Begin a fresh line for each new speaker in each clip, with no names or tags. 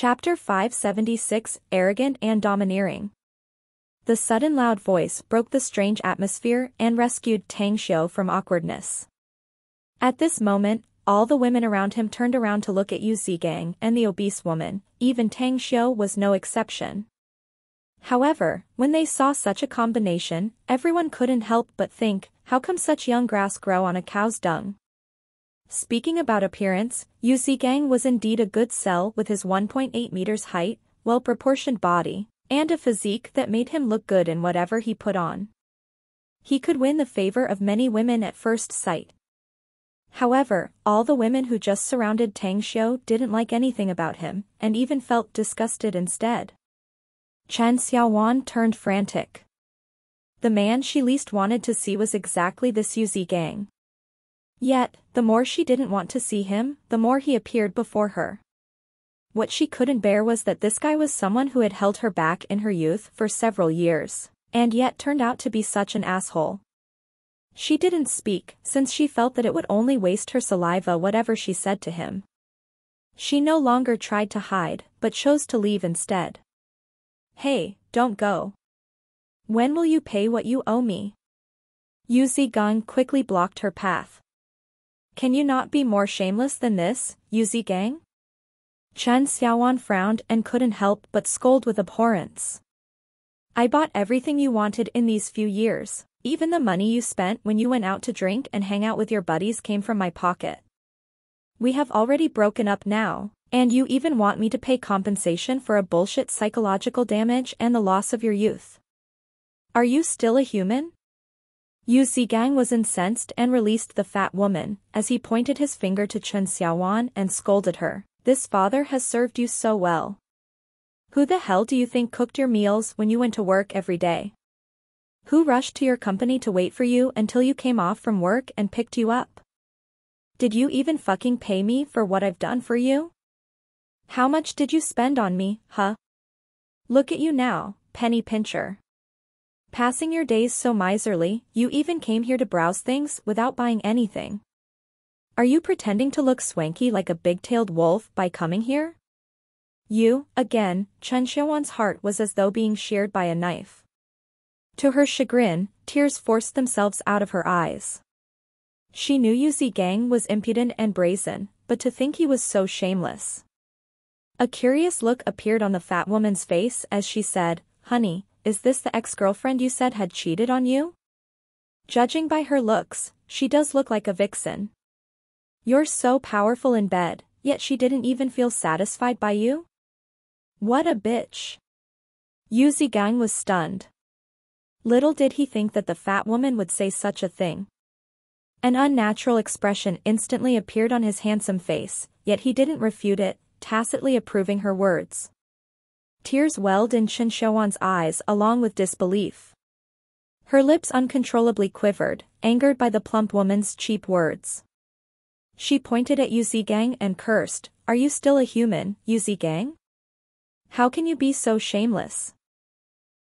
Chapter 576 Arrogant and Domineering. The sudden loud voice broke the strange atmosphere and rescued Tang Xiu from awkwardness. At this moment, all the women around him turned around to look at Yu Zigang and the obese woman, even Tang Xiu was no exception. However, when they saw such a combination, everyone couldn't help but think, how come such young grass grow on a cow's dung? Speaking about appearance, Yu Zigang was indeed a good sell with his 1.8 meters height, well-proportioned body, and a physique that made him look good in whatever he put on. He could win the favor of many women at first sight. However, all the women who just surrounded Tang Xiu didn't like anything about him, and even felt disgusted instead. Chen Xiaowan turned frantic. The man she least wanted to see was exactly this Yu Zigang. Yet, the more she didn't want to see him, the more he appeared before her. What she couldn't bear was that this guy was someone who had held her back in her youth for several years, and yet turned out to be such an asshole. She didn't speak, since she felt that it would only waste her saliva whatever she said to him. She no longer tried to hide, but chose to leave instead. Hey, don't go. When will you pay what you owe me? Yu Zigang quickly blocked her path. Can you not be more shameless than this, Yu Zigang? Chen Xiaowan frowned and couldn't help but scold with abhorrence. I bought everything you wanted in these few years, even the money you spent when you went out to drink and hang out with your buddies came from my pocket. We have already broken up now, and you even want me to pay compensation for a bullshit psychological damage and the loss of your youth. Are you still a human? Yu Zigang was incensed and released the fat woman, as he pointed his finger to Chen Xiaowan and scolded her. This father has served you so well. Who the hell do you think cooked your meals when you went to work every day? Who rushed to your company to wait for you until you came off from work and picked you up? Did you even fucking pay me for what I've done for you? How much did you spend on me, huh? Look at you now, penny pincher. Passing your days so miserly, you even came here to browse things without buying anything. Are you pretending to look swanky like a big-tailed wolf by coming here? You, again, Chen Xiaowan's heart was as though being sheared by a knife. To her chagrin, tears forced themselves out of her eyes. She knew Yu Zigang was impudent and brazen, but to think he was so shameless. A curious look appeared on the fat woman's face as she said, Honey, is this the ex-girlfriend you said had cheated on you? Judging by her looks, she does look like a vixen. You're so powerful in bed, yet she didn't even feel satisfied by you? What a bitch. Yu Zigang was stunned. Little did he think that the fat woman would say such a thing. An unnatural expression instantly appeared on his handsome face, yet he didn't refute it, tacitly approving her words. Tears welled in Chen Xiaowan's eyes along with disbelief. Her lips uncontrollably quivered, angered by the plump woman's cheap words. She pointed at Yu Zigang and cursed, Are you still a human, Yu Zigang? How can you be so shameless?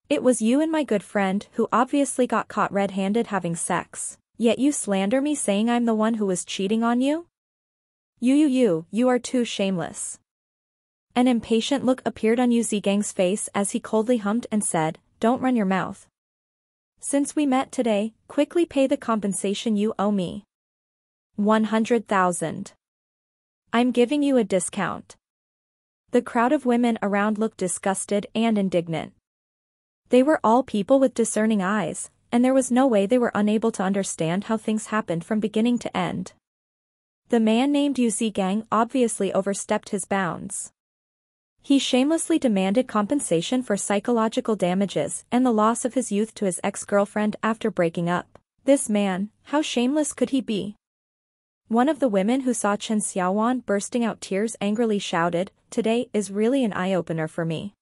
It was you and my good friend who obviously got caught red-handed having sex, yet you slander me saying I'm the one who was cheating on you? You are too shameless. An impatient look appeared on Yu Zigang's face as he coldly hummed and said, Don't run your mouth. Since we met today, quickly pay the compensation you owe me. 100,000. I'm giving you a discount. The crowd of women around looked disgusted and indignant. They were all people with discerning eyes, and there was no way they were unable to understand how things happened from beginning to end. The man named Yu Zigang obviously overstepped his bounds. He shamelessly demanded compensation for psychological damages and the loss of his youth to his ex-girlfriend after breaking up. This man, how shameless could he be? One of the women who saw Chen Xiaowan bursting out tears angrily shouted, Today is really an eye-opener for me.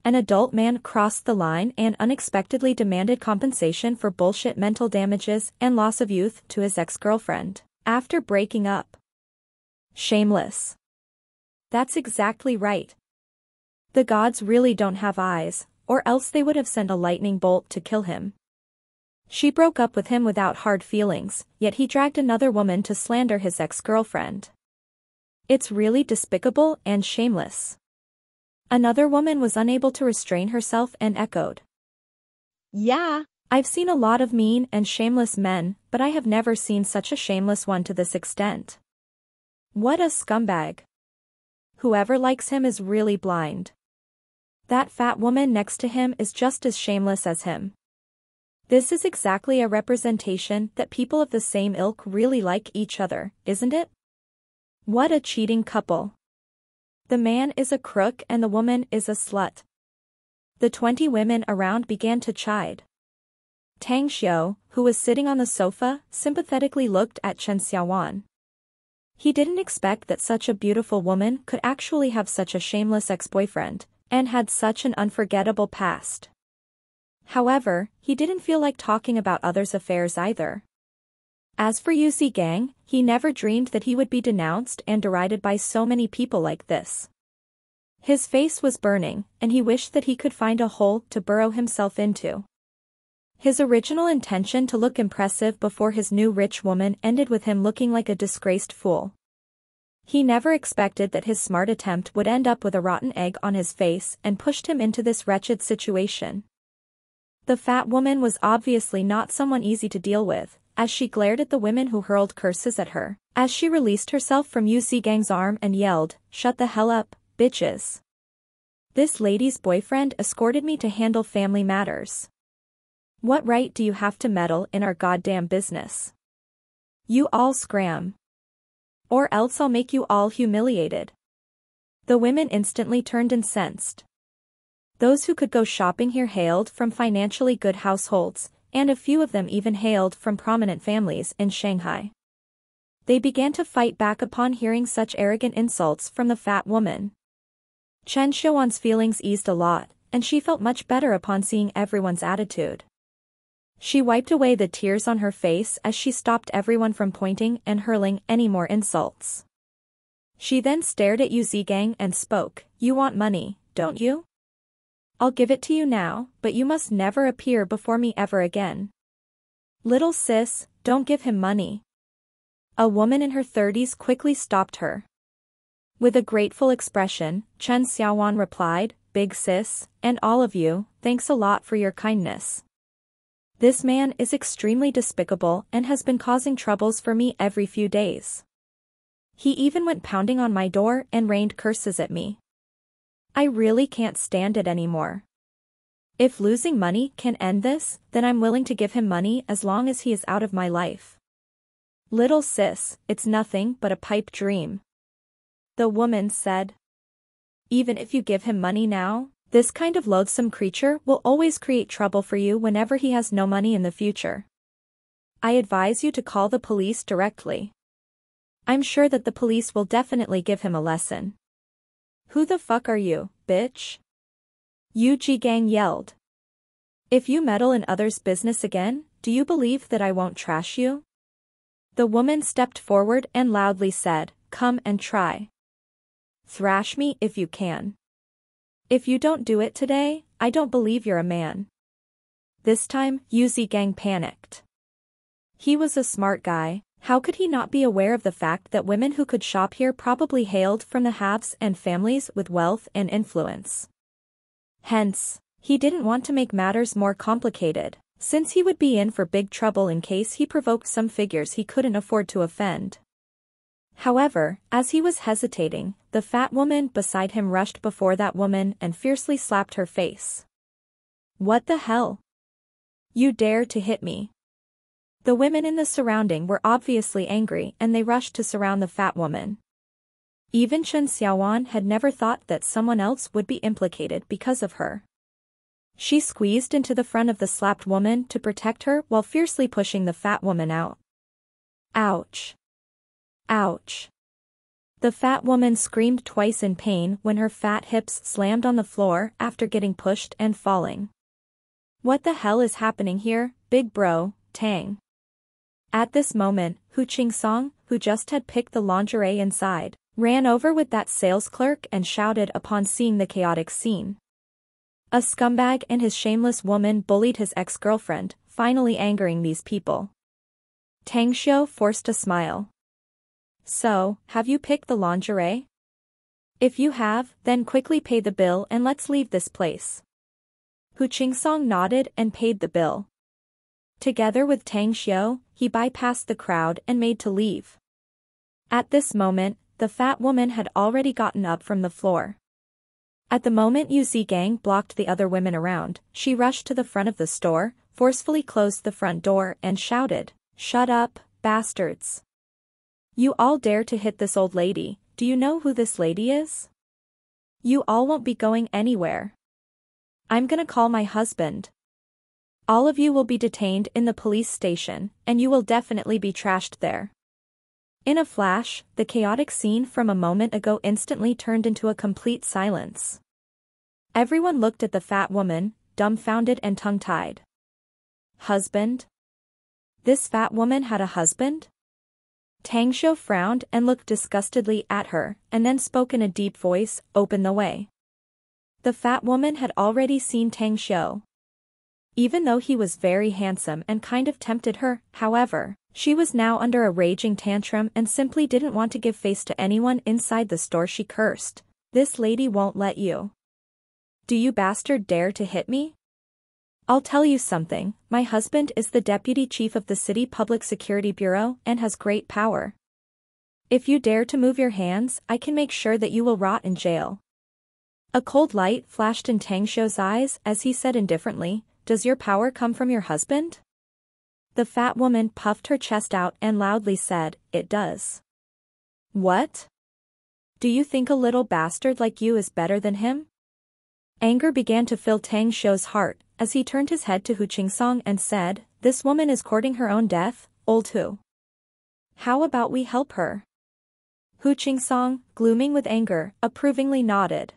An adult man crossed the line and unexpectedly demanded compensation for bullshit mental damages and loss of youth to his ex-girlfriend, after breaking up. Shameless. That's exactly right. The gods really don't have eyes, or else they would have sent a lightning bolt to kill him. She broke up with him without hard feelings, yet he dragged another woman to slander his ex-girlfriend. It's really despicable and shameless. Another woman was unable to restrain herself and echoed.
Yeah.
I've seen a lot of mean and shameless men, but I have never seen such a shameless one to this extent. What a scumbag. Whoever likes him is really blind. That fat woman next to him is just as shameless as him. This is exactly a representation that people of the same ilk really like each other, isn't it? What a cheating couple. The man is a crook and the woman is a slut. The 20 women around began to chide. Tang Xiu, who was sitting on the sofa, sympathetically looked at Chen Xiaowan. He didn't expect that such a beautiful woman could actually have such a shameless ex-boyfriend, and had such an unforgettable past. However, he didn't feel like talking about others' affairs either. As for Yu Gang, he never dreamed that he would be denounced and derided by so many people like this. His face was burning, and he wished that he could find a hole to burrow himself into. His original intention to look impressive before his new rich woman ended with him looking like a disgraced fool. He never expected that his smart attempt would end up with a rotten egg on his face and pushed him into this wretched situation. The fat woman was obviously not someone easy to deal with, as she glared at the women who hurled curses at her, as she released herself from Yu Gang's arm and yelled, "Shut the hell up, bitches. This lady's boyfriend escorted me to handle family matters. What right do you have to meddle in our goddamn business? You all scram. Or else I'll make you all humiliated." The women instantly turned incensed. Those who could go shopping here hailed from financially good households, and a few of them even hailed from prominent families in Shanghai. They began to fight back upon hearing such arrogant insults from the fat woman. Chen Xiaowan's feelings eased a lot, and she felt much better upon seeing everyone's attitude. She wiped away the tears on her face as she stopped everyone from pointing and hurling any more insults. She then stared at Yu Gang and spoke, "You want money, don't you? I'll give it to you now, but you must never appear before me ever again. Little sis, don't give him money." A woman in her 30s quickly stopped her. With a grateful expression, Chen Xiaowan replied, "Big sis, and all of you, thanks a lot for your kindness. This man is extremely despicable and has been causing troubles for me every few days. He even went pounding on my door and rained curses at me. I really can't stand it anymore. If losing money can end this, then I'm willing to give him money as long as he is out of my life. Little sis, it's nothing but a pipe dream." The woman said. "Even if you give him money now, this kind of loathsome creature will always create trouble for you whenever he has no money in the future. I advise you to call the police directly. I'm sure that the police will definitely give him a lesson." "Who the fuck are you, bitch?" Yu Gang yelled. "If you meddle in others' business again, do you believe that I won't trash you?" The woman stepped forward and loudly said, "Come and try. Thrash me if you can. If you don't do it today, I don't believe you're a man." This time, Yu Gang panicked. He was a smart guy. How could he not be aware of the fact that women who could shop here probably hailed from the haves and families with wealth and influence? Hence, he didn't want to make matters more complicated, since he would be in for big trouble in case he provoked some figures he couldn't afford to offend. However, as he was hesitating, the fat woman beside him rushed before that woman and fiercely slapped her face. "What the hell? You dare to hit me?" The women in the surrounding were obviously angry and they rushed to surround the fat woman. Even Chen Xiaowan had never thought that someone else would be implicated because of her. She squeezed into the front of the slapped woman to protect her while fiercely pushing the fat woman out. Ouch! Ouch! The fat woman screamed twice in pain when her fat hips slammed on the floor after getting pushed and falling. "What the hell is happening here, big bro, Tang?" At this moment, Hu Qingsong, who just had picked the lingerie inside, ran over with that sales clerk and shouted upon seeing the chaotic scene. A scumbag and his shameless woman bullied his ex-girlfriend, finally angering these people. Tang Xiu forced a smile. "So, have you picked the lingerie? If you have, then quickly pay the bill and let's leave this place. Hu Qingsong nodded and paid the bill. Together with Tang Xiu, he bypassed the crowd and made to leave. At this moment, the fat woman had already gotten up from the floor. At the moment Yu Zigang blocked the other women around, she rushed to the front of the store, forcefully closed the front door and shouted, "Shut up, bastards! You all dare to hit this old lady, do you know who this lady is? You all won't be going anywhere. I'm gonna call my husband. All of you will be detained in the police station, and you will definitely be trashed there." In a flash, the chaotic scene from a moment ago instantly turned into a complete silence. Everyone looked at the fat woman, dumbfounded and tongue-tied. Husband? This fat woman had a husband? Tang Xiu frowned and looked disgustedly at her, and then spoke in a deep voice, "Open the way." The fat woman had already seen Tang Xiu. Even though he was very handsome and kind of tempted her, however, she was now under a raging tantrum and simply didn't want to give face to anyone inside the store. She cursed, "This lady won't let you. Do you bastard dare to hit me? I'll tell you something, my husband is the deputy chief of the City Public Security Bureau and has great power. If you dare to move your hands, I can make sure that you will rot in jail." A cold light flashed in Tang Xiu's eyes as he said indifferently, "Does your power come from your husband?" The fat woman puffed her chest out and loudly said, "It does." "What? Do you think a little bastard like you is better than him?" Anger began to fill Tang Xiu's heart, as he turned his head to Hu Qingsong and said, "This woman is courting her own death, old Hu. How about we help her?" Hu Qingsong, glooming with anger, approvingly nodded.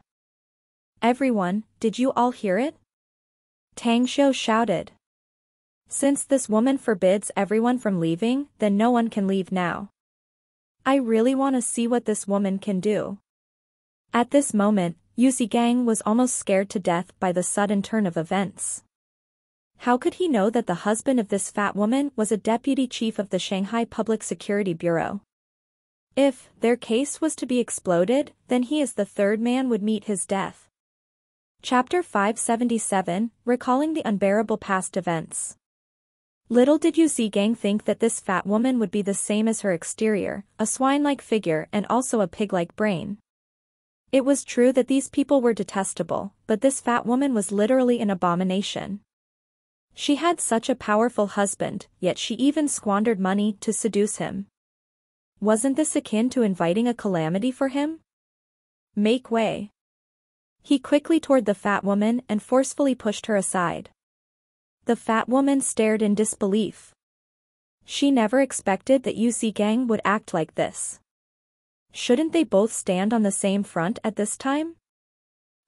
"Everyone, did you all hear it?" Tang Xiu shouted. "Since this woman forbids everyone from leaving, then no one can leave now. I really want to see what this woman can do." At this moment, Yu Zigang was almost scared to death by the sudden turn of events. How could he know that the husband of this fat woman was a deputy chief of the Shanghai Public Security Bureau? If their case was to be exploded, then he as the third man would meet his death. Chapter 577, Recalling the Unbearable Past Events. Little did Yu Zigang think that this fat woman would be the same as her exterior, a swine-like figure and also a pig-like brain. It was true that these people were detestable, but this fat woman was literally an abomination. She had such a powerful husband, yet she even squandered money to seduce him. Wasn't this akin to inviting a calamity for him? Make way. He quickly toward the fat woman and forcefully pushed her aside. The fat woman stared in disbelief. She never expected that Yu Zigang would act like this. Shouldn't they both stand on the same front at this time?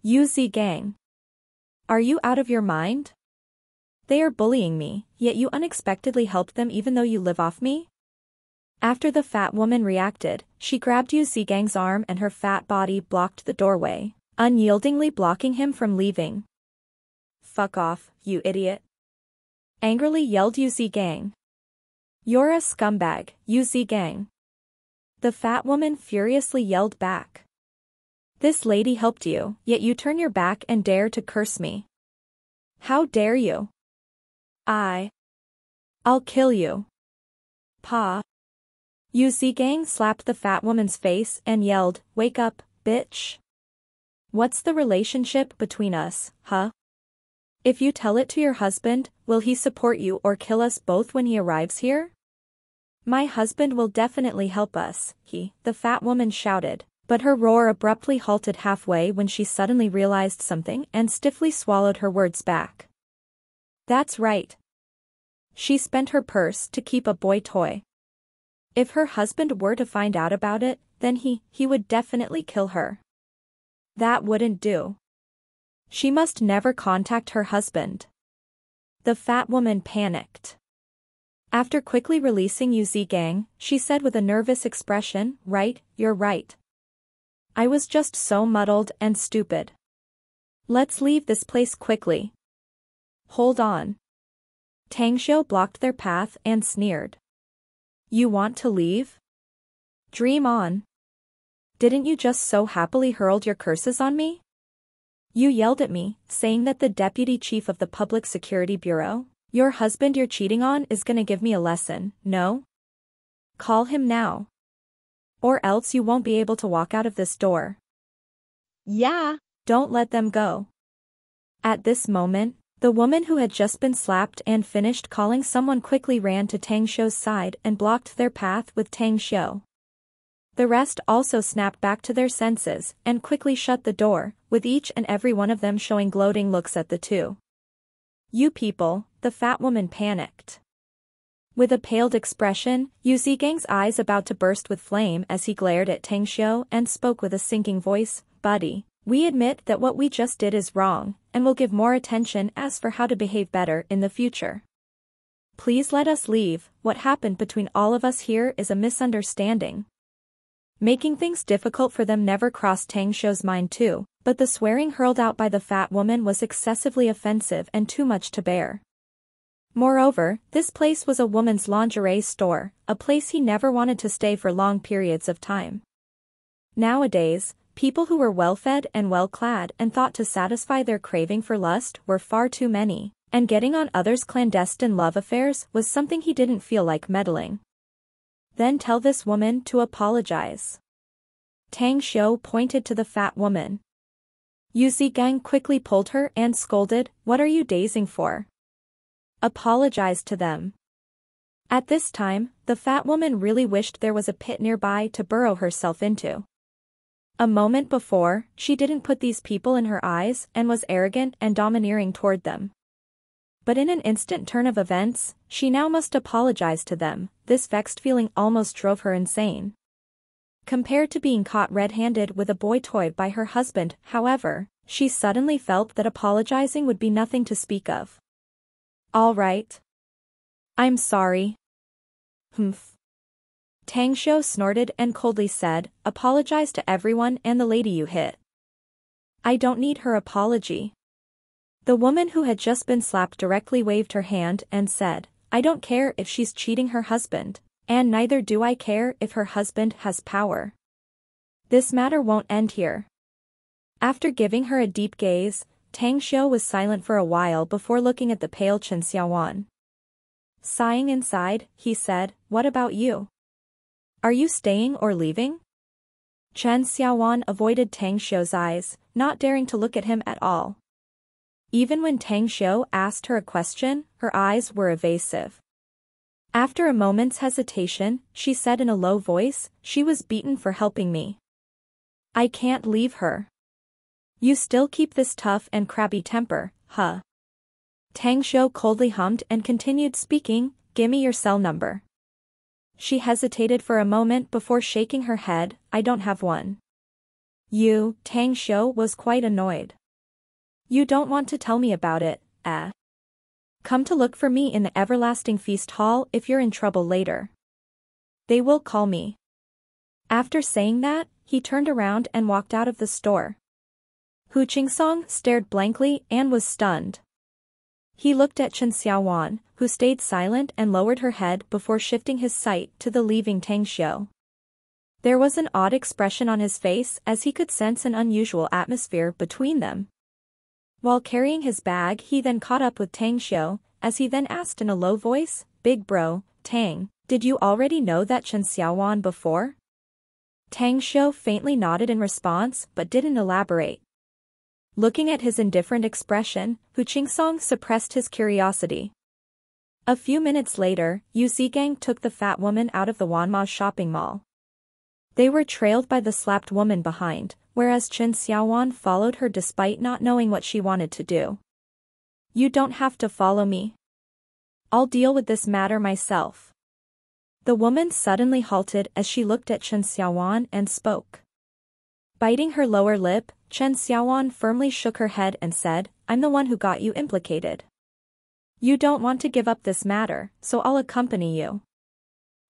Yu Zigang. Are you out of your mind? They are bullying me, yet you unexpectedly helped them even though you live off me? After the fat woman reacted, she grabbed Yu Zigang's arm and her fat body blocked the doorway, unyieldingly blocking him from leaving. "Fuck off, you idiot!" angrily yelled Yu Zigang. "You're a scumbag, Yu Zigang!" The fat woman furiously yelled back. "This lady helped you, yet you turn your back and dare to curse me. How dare you? I'll kill you. Pa." Yu Zigang slapped the fat woman's face and yelled, "Wake up, bitch. What's the relationship between us, huh? If you tell it to your husband, will he support you or kill us both when he arrives here?" "My husband will definitely help us," the fat woman shouted, but her roar abruptly halted halfway when she suddenly realized something and stiffly swallowed her words back. That's right. She spent her purse to keep a boy toy. If her husband were to find out about it, then he would definitely kill her. That wouldn't do. She must never contact her husband. The fat woman panicked. After quickly releasing Yu Zigang, she said with a nervous expression, "Right, you're right. I was just so muddled and stupid. Let's leave this place quickly." "Hold on." Tang Xiu blocked their path and sneered. "You want to leave? Dream on. Didn't you just so happily hurled your curses on me? You yelled at me, saying that the deputy chief of the Public Security Bureau, your husband you're cheating on, is gonna give me a lesson, no? Call him now. Or else you won't be able to walk out of this door.
Yeah.
Don't let them go. At this moment, the woman who had just been slapped and finished calling someone quickly ran to Tang Xiu's side and blocked their path with Tang Xiu. The rest also snapped back to their senses and quickly shut the door, with each and every one of them showing gloating looks at the two. You people, the fat woman panicked. With a paled expression, Yu Zigang's eyes about to burst with flame as he glared at Tang Xiu and spoke with a sinking voice, buddy, we admit that what we just did is wrong, and will give more attention as for how to behave better in the future. Please let us leave, what happened between all of us here is a misunderstanding. Making things difficult for them never crossed Tang Xiu's mind too, but the swearing hurled out by the fat woman was excessively offensive and too much to bear. Moreover, this place was a woman's lingerie store, a place he never wanted to stay for long periods of time. Nowadays, people who were well-fed and well-clad and thought to satisfy their craving for lust were far too many, and getting on others' clandestine love affairs was something he didn't feel like meddling. Then tell this woman to apologize. Tang Xiu pointed to the fat woman. Yu Zigang quickly pulled her and scolded, what are you dazing for? Apologize to them. At this time, the fat woman really wished there was a pit nearby to burrow herself into. A moment before, she didn't put these people in her eyes and was arrogant and domineering toward them. But in an instant turn of events, she now must apologize to them. This vexed feeling almost drove her insane. Compared to being caught red-handed with a boy toy by her husband, however, she suddenly felt that apologizing would be nothing to speak of. All right. I'm sorry. Humph. Tang Xiu snorted and coldly said, apologize to everyone and the lady you hit. I don't need her apology. The woman who had just been slapped directly waved her hand and said, I don't care if she's cheating her husband, and neither do I care if her husband has power. This matter won't end here. After giving her a deep gaze, Tang Xiu was silent for a while before looking at the pale Chen Xiaowan. Sighing inside, he said, what about you? Are you staying or leaving? Chen Xiaowan avoided Tang Xiu's eyes, not daring to look at him at all. Even when Tang Xiu asked her a question, her eyes were evasive. After a moment's hesitation, she said in a low voice, she was beaten for helping me. I can't leave her. You still keep this tough and crabby temper, huh? Tang Xiu coldly hummed and continued speaking, gimme your cell number. She hesitated for a moment before shaking her head, I don't have one. You, Tang Xiu was quite annoyed. You don't want to tell me about it, eh? Come to look for me in the everlasting feast hall if you're in trouble later. They will call me. After saying that, he turned around and walked out of the store. Hu Qingsong stared blankly and was stunned. He looked at Chen Xiaowan, who stayed silent and lowered her head before shifting his sight to the leaving Tang Xiu. There was an odd expression on his face as he could sense an unusual atmosphere between them. While carrying his bag, he then caught up with Tang Xiu, as he then asked in a low voice, Big bro, Tang, did you already know that Chen Xiaowan before? Tang Xiu faintly nodded in response but didn't elaborate. Looking at his indifferent expression, Hu Qingsong suppressed his curiosity. A few minutes later, Yu Zigang took the fat woman out of the Wanma shopping mall. They were trailed by the slapped woman behind, whereas Chen Xiaowan followed her despite not knowing what she wanted to do. You don't have to follow me. I'll deal with this matter myself. The woman suddenly halted as she looked at Chen Xiaowan and spoke. Biting her lower lip, Chen Xiaowan firmly shook her head and said, I'm the one who got you implicated. You don't want to give up this matter, so I'll accompany you.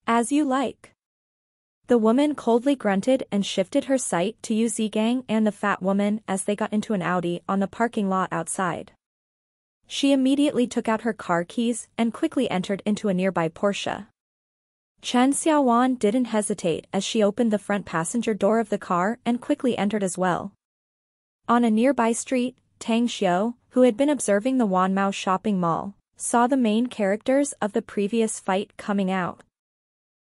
As you like. The woman coldly grunted and shifted her sight to Yu Zigang and the fat woman as they got into an Audi on the parking lot outside. She immediately took out her car keys and quickly entered into a nearby Porsche. Chen Xiaowan didn't hesitate as she opened the front passenger door of the car and quickly entered as well. On a nearby street, Tang Xiu, who had been observing the Wanmao shopping mall, saw the main characters of the previous fight coming out.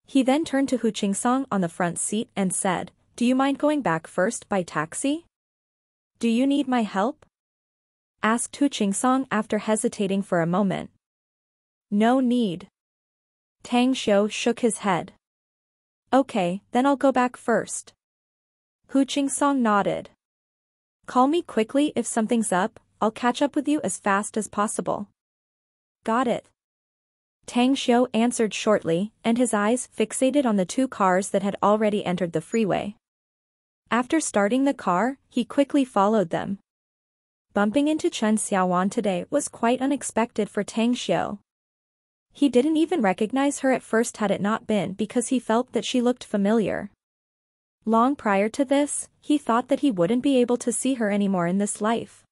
He then turned to Hu Qingsong on the front seat and said, "Do you mind going back first by taxi? Do you need my help?" asked Hu Qingsong after hesitating for a moment. "No need." Tang Xiu shook his head. "Okay, then I'll go back first." Hu Qingsong nodded. "Call me quickly if something's up, I'll catch up with you as fast as possible." "Got it." Tang Xiu answered shortly, and his eyes fixated on the two cars that had already entered the freeway. After starting the car, he quickly followed them. Bumping into Chen Xiaowan today was quite unexpected for Tang Xiu. He didn't even recognize her at first had it not been because he felt that she looked familiar. Long prior to this, he thought that he wouldn't be able to see her anymore in this life.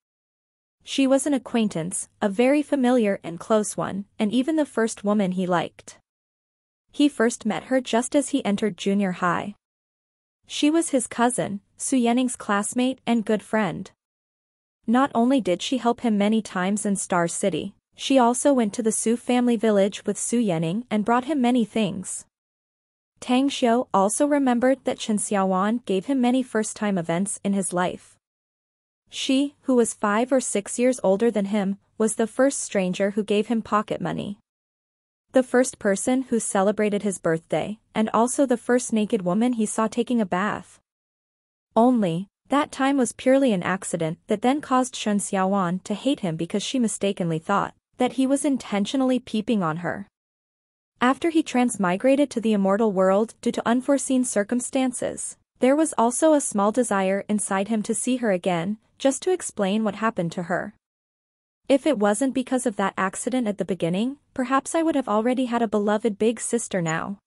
She was an acquaintance, a very familiar and close one, and even the first woman he liked. He first met her just as he entered junior high. She was his cousin, Su Yanning's classmate and good friend. Not only did she help him many times in Star City, she also went to the Su family village with Su Yanning and brought him many things. Tang Xiu also remembered that Chen Xiaowan gave him many first-time events in his life. She, who was 5 or 6 years older than him, was the first stranger who gave him pocket money. The first person who celebrated his birthday, and also the first naked woman he saw taking a bath. Only, that time was purely an accident that then caused Chen Xiaowan to hate him because she mistakenly thought that he was intentionally peeping on her. After he transmigrated to the immortal world due to unforeseen circumstances, there was also a small desire inside him to see her again, just to explain what happened to her. If it wasn't because of that accident at the beginning, perhaps I would have already had a beloved big sister now.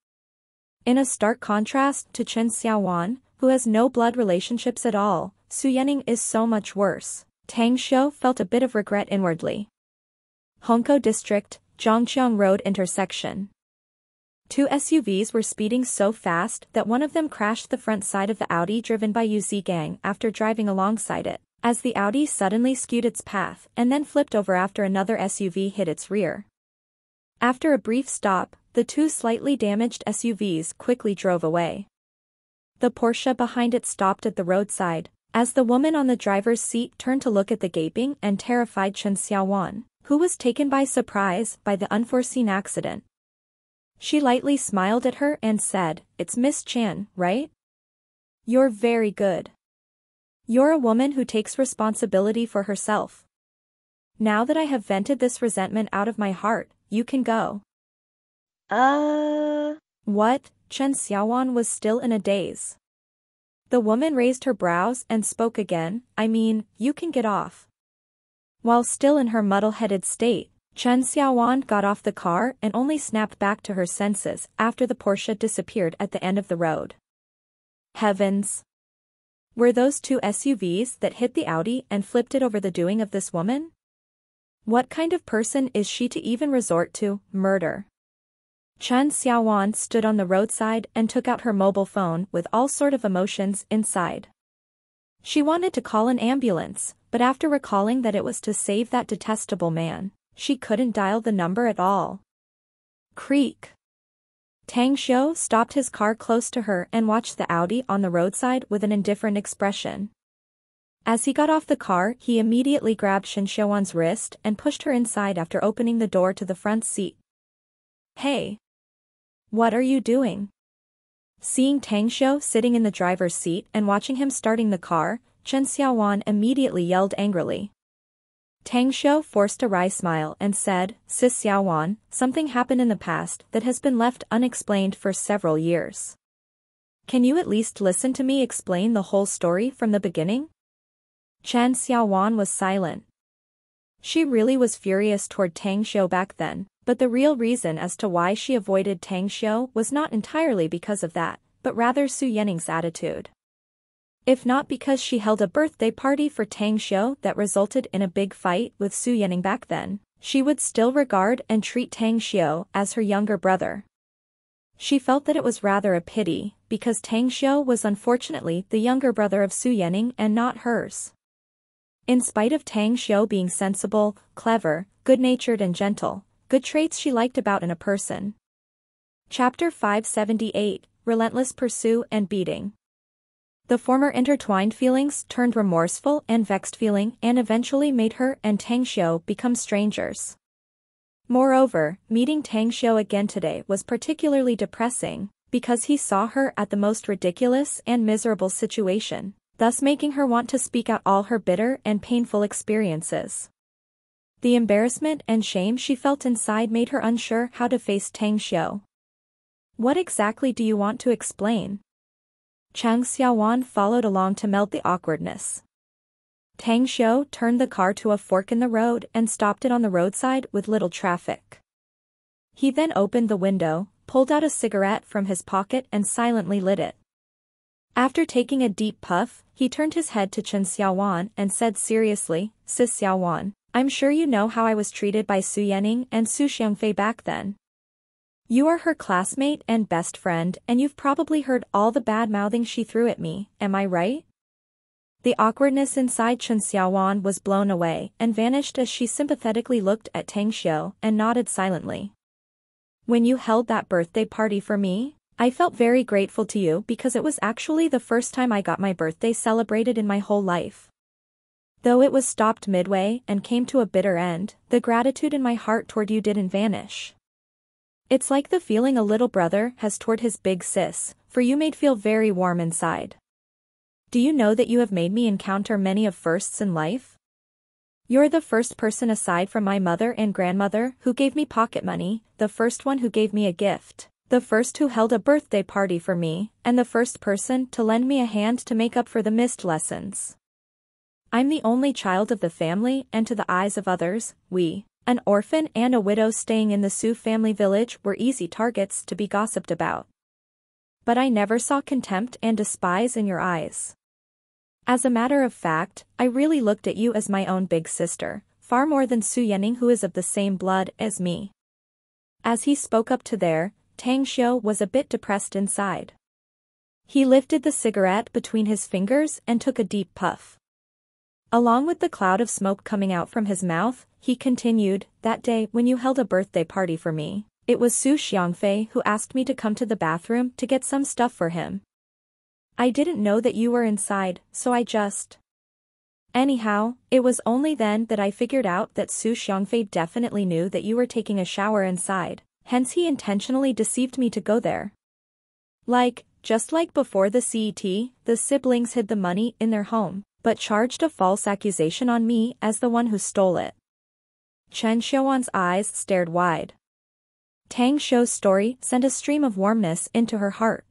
In a stark contrast to Chen Xiaowan, who has no blood relationships at all, Su Yanning is so much worse. Tang Xiu felt a bit of regret inwardly. Hongkou District, Zhangqiang Road intersection. Two SUVs were speeding so fast that one of them crashed the front side of the Audi driven by Yu Zigang after driving alongside it, as the Audi suddenly skewed its path and then flipped over after another SUV hit its rear. After a brief stop, the two slightly damaged SUVs quickly drove away. The Porsche behind it stopped at the roadside, as the woman on the driver's seat turned to look at the gaping and terrified Chen Xiaowan, who was taken by surprise by the unforeseen accident. She lightly smiled at her and said, "It's Miss Chan, right? You're very good. You're a woman who takes responsibility for herself. Now that I have vented this resentment out of my heart, you can go." What? Chen Xiaowan was still in a daze. The woman raised her brows and spoke again, "I mean, you can get off." While still in her muddle-headed state, Chen Xiaowan got off the car and only snapped back to her senses after the Porsche disappeared at the end of the road. Heavens! Were those two SUVs that hit the Audi and flipped it over the doing of this woman? What kind of person is she to even resort to murder? Chen Xiaowan stood on the roadside and took out her mobile phone with all sort of emotions inside. She wanted to call an ambulance, but after recalling that it was to save that detestable man, she couldn't dial the number at all. Creak. Tang Xiu stopped his car close to her and watched the Audi on the roadside with an indifferent expression. As he got off the car, he immediately grabbed Chen Xiaowan's wrist and pushed her inside after opening the door to the front seat. "Hey! What are you doing?" Seeing Tang Xiu sitting in the driver's seat and watching him starting the car, Chen Xiaowan immediately yelled angrily. Tang Xiu forced a wry smile and said, "Sis Xiaowan, something happened in the past that has been left unexplained for several years. Can you at least listen to me explain the whole story from the beginning?" Chen Xiaowan was silent. She really was furious toward Tang Xiu back then, but the real reason as to why she avoided Tang Xiu was not entirely because of that, but rather Su Yanning's attitude. If not because she held a birthday party for Tang Xiu that resulted in a big fight with Su Yanning back then, she would still regard and treat Tang Xiu as her younger brother. She felt that it was rather a pity, because Tang Xiu was unfortunately the younger brother of Su Yanning and not hers. In spite of Tang Xiu being sensible, clever, good-natured and gentle, good traits she liked about in a person. Chapter 578, Relentless Pursuit and Beating. The former intertwined feelings turned remorseful and vexed feeling and eventually made her and Tang Xiu become strangers. Moreover, meeting Tang Xiu again today was particularly depressing, because he saw her at the most ridiculous and miserable situation, thus making her want to speak out all her bitter and painful experiences. The embarrassment and shame she felt inside made her unsure how to face Tang Xiu. What exactly do you want to explain? Chang Xiaowan followed along to melt the awkwardness. Tang Xiu turned the car to a fork in the road and stopped it on the roadside with little traffic. He then opened the window, pulled out a cigarette from his pocket and silently lit it. After taking a deep puff, he turned his head to Chen Xiaowan and said seriously, "Sis Xiaowan, I'm sure you know how I was treated by Su Yanning and Su Xiangfei back then. You are her classmate and best friend and you've probably heard all the bad-mouthing she threw at me, am I right?" The awkwardness inside Chen Xiaowan was blown away and vanished as she sympathetically looked at Tang Xiu and nodded silently. "When you held that birthday party for me, I felt very grateful to you because it was actually the first time I got my birthday celebrated in my whole life. Though it was stopped midway and came to a bitter end, the gratitude in my heart toward you didn't vanish. It's like the feeling a little brother has toward his big sis, for you made feel very warm inside. Do you know that you have made me encounter many of firsts in life? You're the first person aside from my mother and grandmother who gave me pocket money, the first one who gave me a gift, the first who held a birthday party for me, and the first person to lend me a hand to make up for the missed lessons. I'm the only child of the family and to the eyes of others, we, an orphan and a widow staying in the Su family village, were easy targets to be gossiped about. But I never saw contempt and despise in your eyes. As a matter of fact, I really looked at you as my own big sister, far more than Su Yanning who is of the same blood as me." As he spoke up to there, Tang Xiu was a bit depressed inside. He lifted the cigarette between his fingers and took a deep puff. Along with the cloud of smoke coming out from his mouth, he continued, "That day when you held a birthday party for me, it was Su Xiangfei who asked me to come to the bathroom to get some stuff for him. I didn't know that you were inside, so I just... Anyhow, it was only then that I figured out that Su Xiangfei definitely knew that you were taking a shower inside, hence he intentionally deceived me to go there. Just like before the CET, the siblings hid the money in their home, but charged a false accusation on me as the one who stole it." Chen Xiaowan's eyes stared wide. Tang Xiu's story sent a stream of warmness into her heart.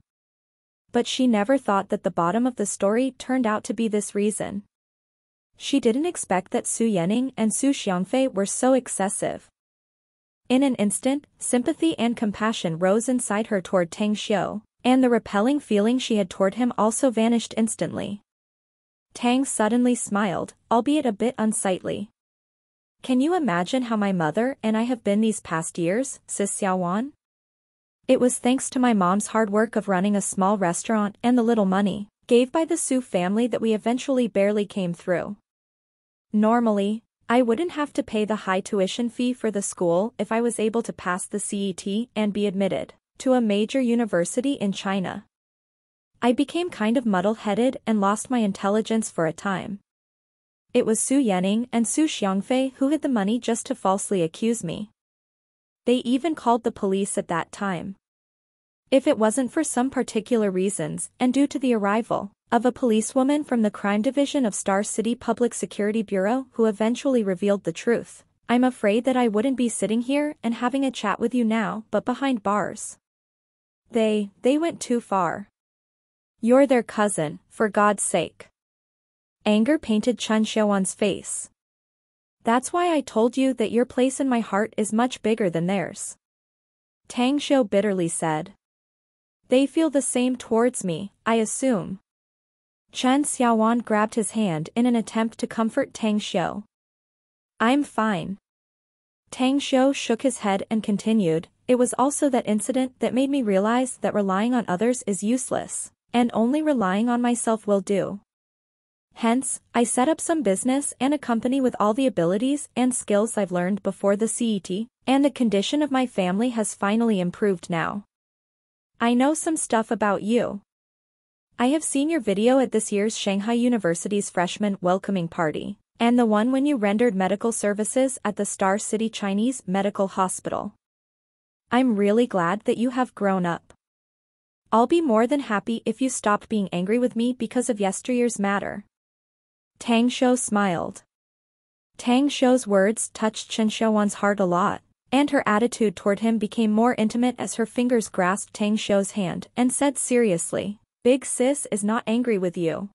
But she never thought that the bottom of the story turned out to be this reason. She didn't expect that Su Yanning and Su Xiangfei were so excessive. In an instant, sympathy and compassion rose inside her toward Tang Xiu, and the repelling feeling she had toward him also vanished instantly. Tang suddenly smiled, albeit a bit unsightly. "Can you imagine how my mother and I have been these past years, Sis Xiaowan? It was thanks to my mom's hard work of running a small restaurant and the little money gave by the Su family that we eventually barely came through. Normally, I wouldn't have to pay the high tuition fee for the school if I was able to pass the CET and be admitted to a major university in China. I became kind of muddle-headed and lost my intelligence for a time. It was Su Yanning and Su Xiangfei who hid the money just to falsely accuse me. They even called the police at that time. If it wasn't for some particular reasons and due to the arrival of a policewoman from the crime division of Star City Public Security Bureau who eventually revealed the truth, I'm afraid that I wouldn't be sitting here and having a chat with you now but behind bars. They went too far. You're their cousin, for God's sake." Anger painted Chen Xiaowan's face. "That's why I told you that your place in my heart is much bigger than theirs," Tang Xiu bitterly said. "They feel the same towards me, I assume." Chen Xiaowan grabbed his hand in an attempt to comfort Tang Xiu. "I'm fine." Tang Xiu shook his head and continued, it was also that incident that made me realize that relying on others is useless, and only relying on myself will do. Hence, I set up some business and a company with all the abilities and skills I've learned before the CET, and the condition of my family has finally improved now. I know some stuff about you. I have seen your video at this year's Shanghai University's freshman welcoming party, and the one when you rendered medical services at the Star City Chinese Medical Hospital. I'm really glad that you have grown up. I'll be more than happy if you stopped being angry with me because of yesteryear's matter. Tang Xiu smiled. Tang Xiu's words touched Chen Xiaowan's heart a lot, and her attitude toward him became more intimate as her fingers grasped Tang Xiu's hand and said seriously, "Big sis is not angry with you.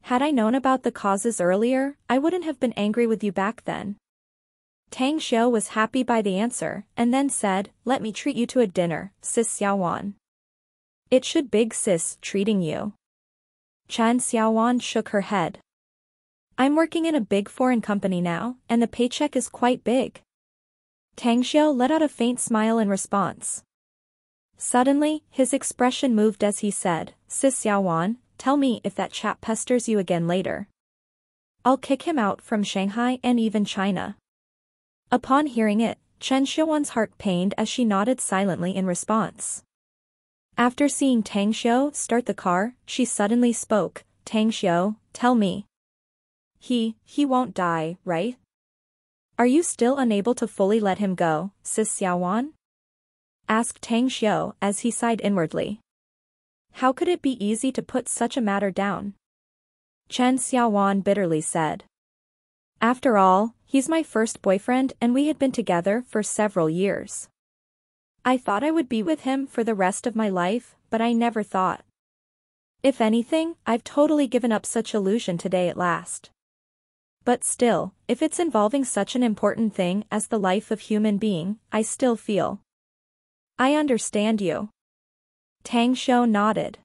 Had I known about the causes earlier, I wouldn't have been angry with you back then." Tang Xiu was happy by the answer, and then said, "Let me treat you to a dinner, sis Xiaowan." "It should big sis treating you." Chen Xiaowan shook her head. "I'm working in a big foreign company now, and the paycheck is quite big." Tang Xiu let out a faint smile in response. Suddenly, his expression moved as he said, "Sis Xiaowan, tell me if that chap pesters you again later. I'll kick him out from Shanghai and even China." Upon hearing it, Chen Xiaowan's heart pained as she nodded silently in response. After seeing Tang Xiu start the car, she suddenly spoke, "Tang Xiu, tell me. He won't die, right? Are you still unable to fully let him go, sis Xiaowan?" asked Tang Xiu as he sighed inwardly. How could it be easy to put such a matter down? Chen Xiaowan bitterly said. "After all, he's my first boyfriend and we had been together for several years. I thought I would be with him for the rest of my life, but I never thought. If anything, I've totally given up such illusion today at last. But still, if it's involving such an important thing as the life of human being, I still feel." "I understand you." Tang Xiu nodded.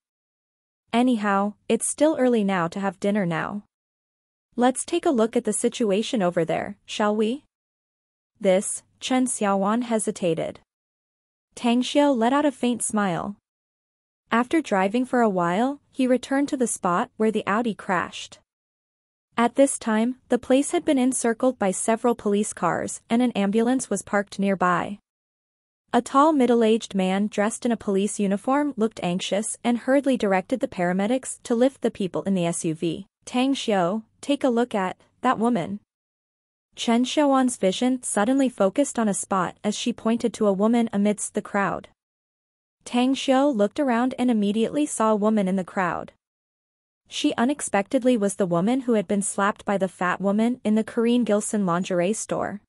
"Anyhow, it's still early now to have dinner now. Let's take a look at the situation over there, shall we?" Chen Xiaowan hesitated. Tang Xiu let out a faint smile. After driving for a while, he returned to the spot where the Audi crashed. At this time, the place had been encircled by several police cars and an ambulance was parked nearby. A tall middle-aged man dressed in a police uniform looked anxious and hurriedly directed the paramedics to lift the people in the SUV. "Tang Xiu, take a look at that woman." Chen Xiaowan's vision suddenly focused on a spot as she pointed to a woman amidst the crowd. Tang Xiu looked around and immediately saw a woman in the crowd. She unexpectedly was the woman who had been slapped by the fat woman in the Korean Gilson lingerie store.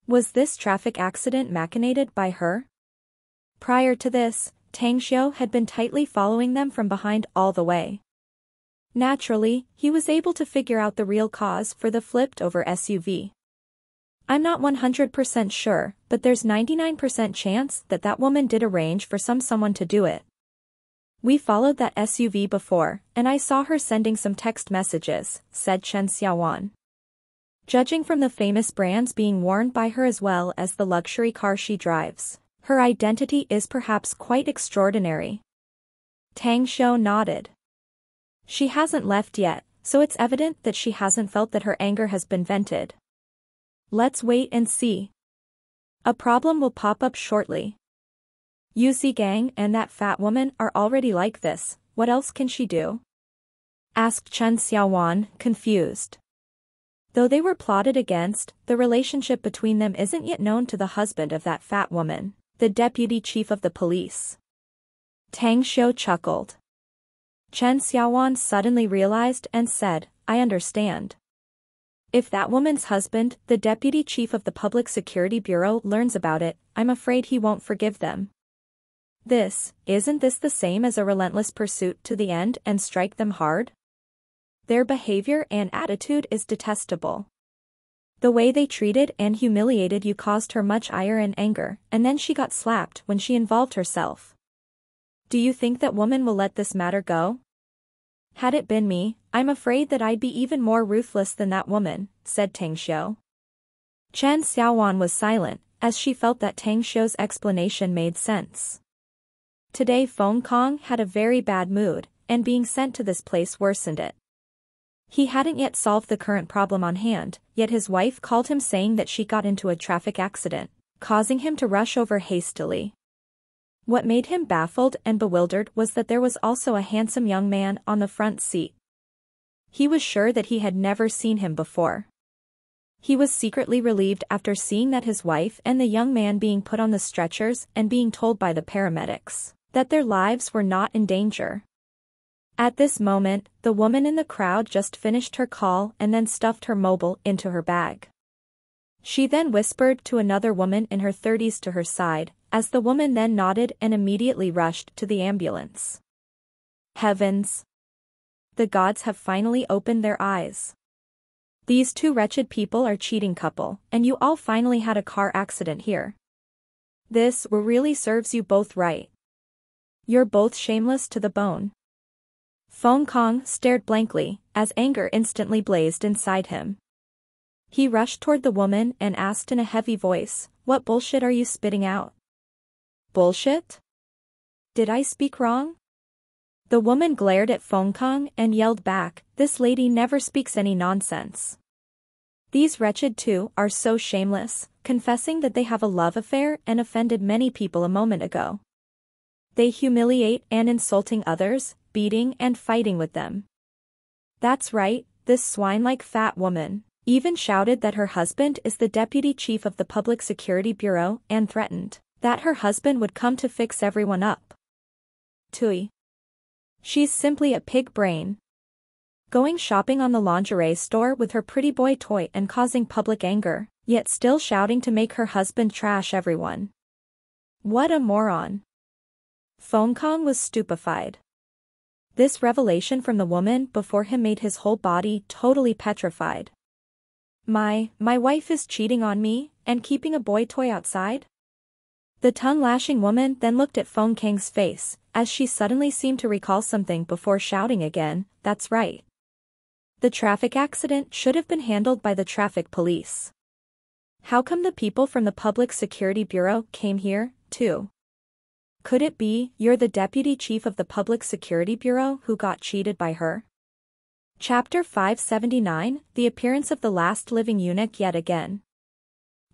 Was this traffic accident machinated by her? Prior to this, Tang Xiu had been tightly following them from behind all the way. Naturally, he was able to figure out the real cause for the flipped-over SUV. "I'm not 100% sure, but there's 99% chance that that woman did arrange for someone to do it. We followed that SUV before, and I saw her sending some text messages," said Chen Xiaowan. "Judging from the famous brands being worn by her as well as the luxury car she drives, her identity is perhaps quite extraordinary." Tang Xiu nodded. "She hasn't left yet, so it's evident that she hasn't felt that her anger has been vented. Let's wait and see. A problem will pop up shortly. Yuzi Gang and that fat woman are already like this, what else can she do?" asked Chen Xiaowan, confused. Though they were plotted against, the relationship between them isn't yet known to the husband of that fat woman, the deputy chief of the police. Tang Xiu chuckled. Chen Xiaowan suddenly realized and said, "I understand. If that woman's husband, the deputy chief of the Public Security Bureau, learns about it, I'm afraid he won't forgive them. Isn't this the same as a relentless pursuit to the end and strike them hard? Their behavior and attitude is detestable. The way they treated and humiliated you caused her much ire and anger, and then she got slapped when she involved herself. Do you think that woman will let this matter go? Had it been me, I'm afraid that I'd be even more ruthless than that woman," said Tang Xiu. Chen Xiaowan was silent, as she felt that Tang Xiu's explanation made sense. Today Feng Kong had a very bad mood, and being sent to this place worsened it. He hadn't yet solved the current problem on hand, yet his wife called him saying that she got into a traffic accident, causing him to rush over hastily. What made him baffled and bewildered was that there was also a handsome young man on the front seat. He was sure that he had never seen him before. He was secretly relieved after seeing that his wife and the young man being put on the stretchers and being told by the paramedics that their lives were not in danger. At this moment, the woman in the crowd just finished her call and then stuffed her mobile into her bag. She then whispered to another woman in her 30s to her side, as the woman then nodded and immediately rushed to the ambulance. Heavens! The gods have finally opened their eyes. These two wretched people are cheating couple, and you all finally had a car accident here. This really serves you both right. You're both shameless to the bone. Feng Kong stared blankly, as anger instantly blazed inside him. He rushed toward the woman and asked in a heavy voice, "What bullshit are you spitting out?" "Bullshit? Did I speak wrong?" The woman glared at Feng Kong and yelled back, "This lady never speaks any nonsense. These wretched two are so shameless, confessing that they have a love affair and offended many people a moment ago. They humiliate and insulting others, beating and fighting with them. That's right, this swine-like fat woman even shouted that her husband is the deputy chief of the Public Security Bureau and threatened that her husband would come to fix everyone up. Tui. She's simply a pig brain. Going shopping on the lingerie store with her pretty boy toy and causing public anger, yet still shouting to make her husband trash everyone. What a moron." Feng Kong was stupefied. This revelation from the woman before him made his whole body totally petrified. My wife is cheating on me, and keeping a boy toy outside?" The tongue-lashing woman then looked at Feng Kang's face, as she suddenly seemed to recall something before shouting again, "That's right. The traffic accident should have been handled by the traffic police. How come the people from the Public Security Bureau came here, too? Could it be you're the deputy chief of the Public Security Bureau who got cheated by her?" Chapter 579, The Appearance of the Last Living Eunuch Yet Again.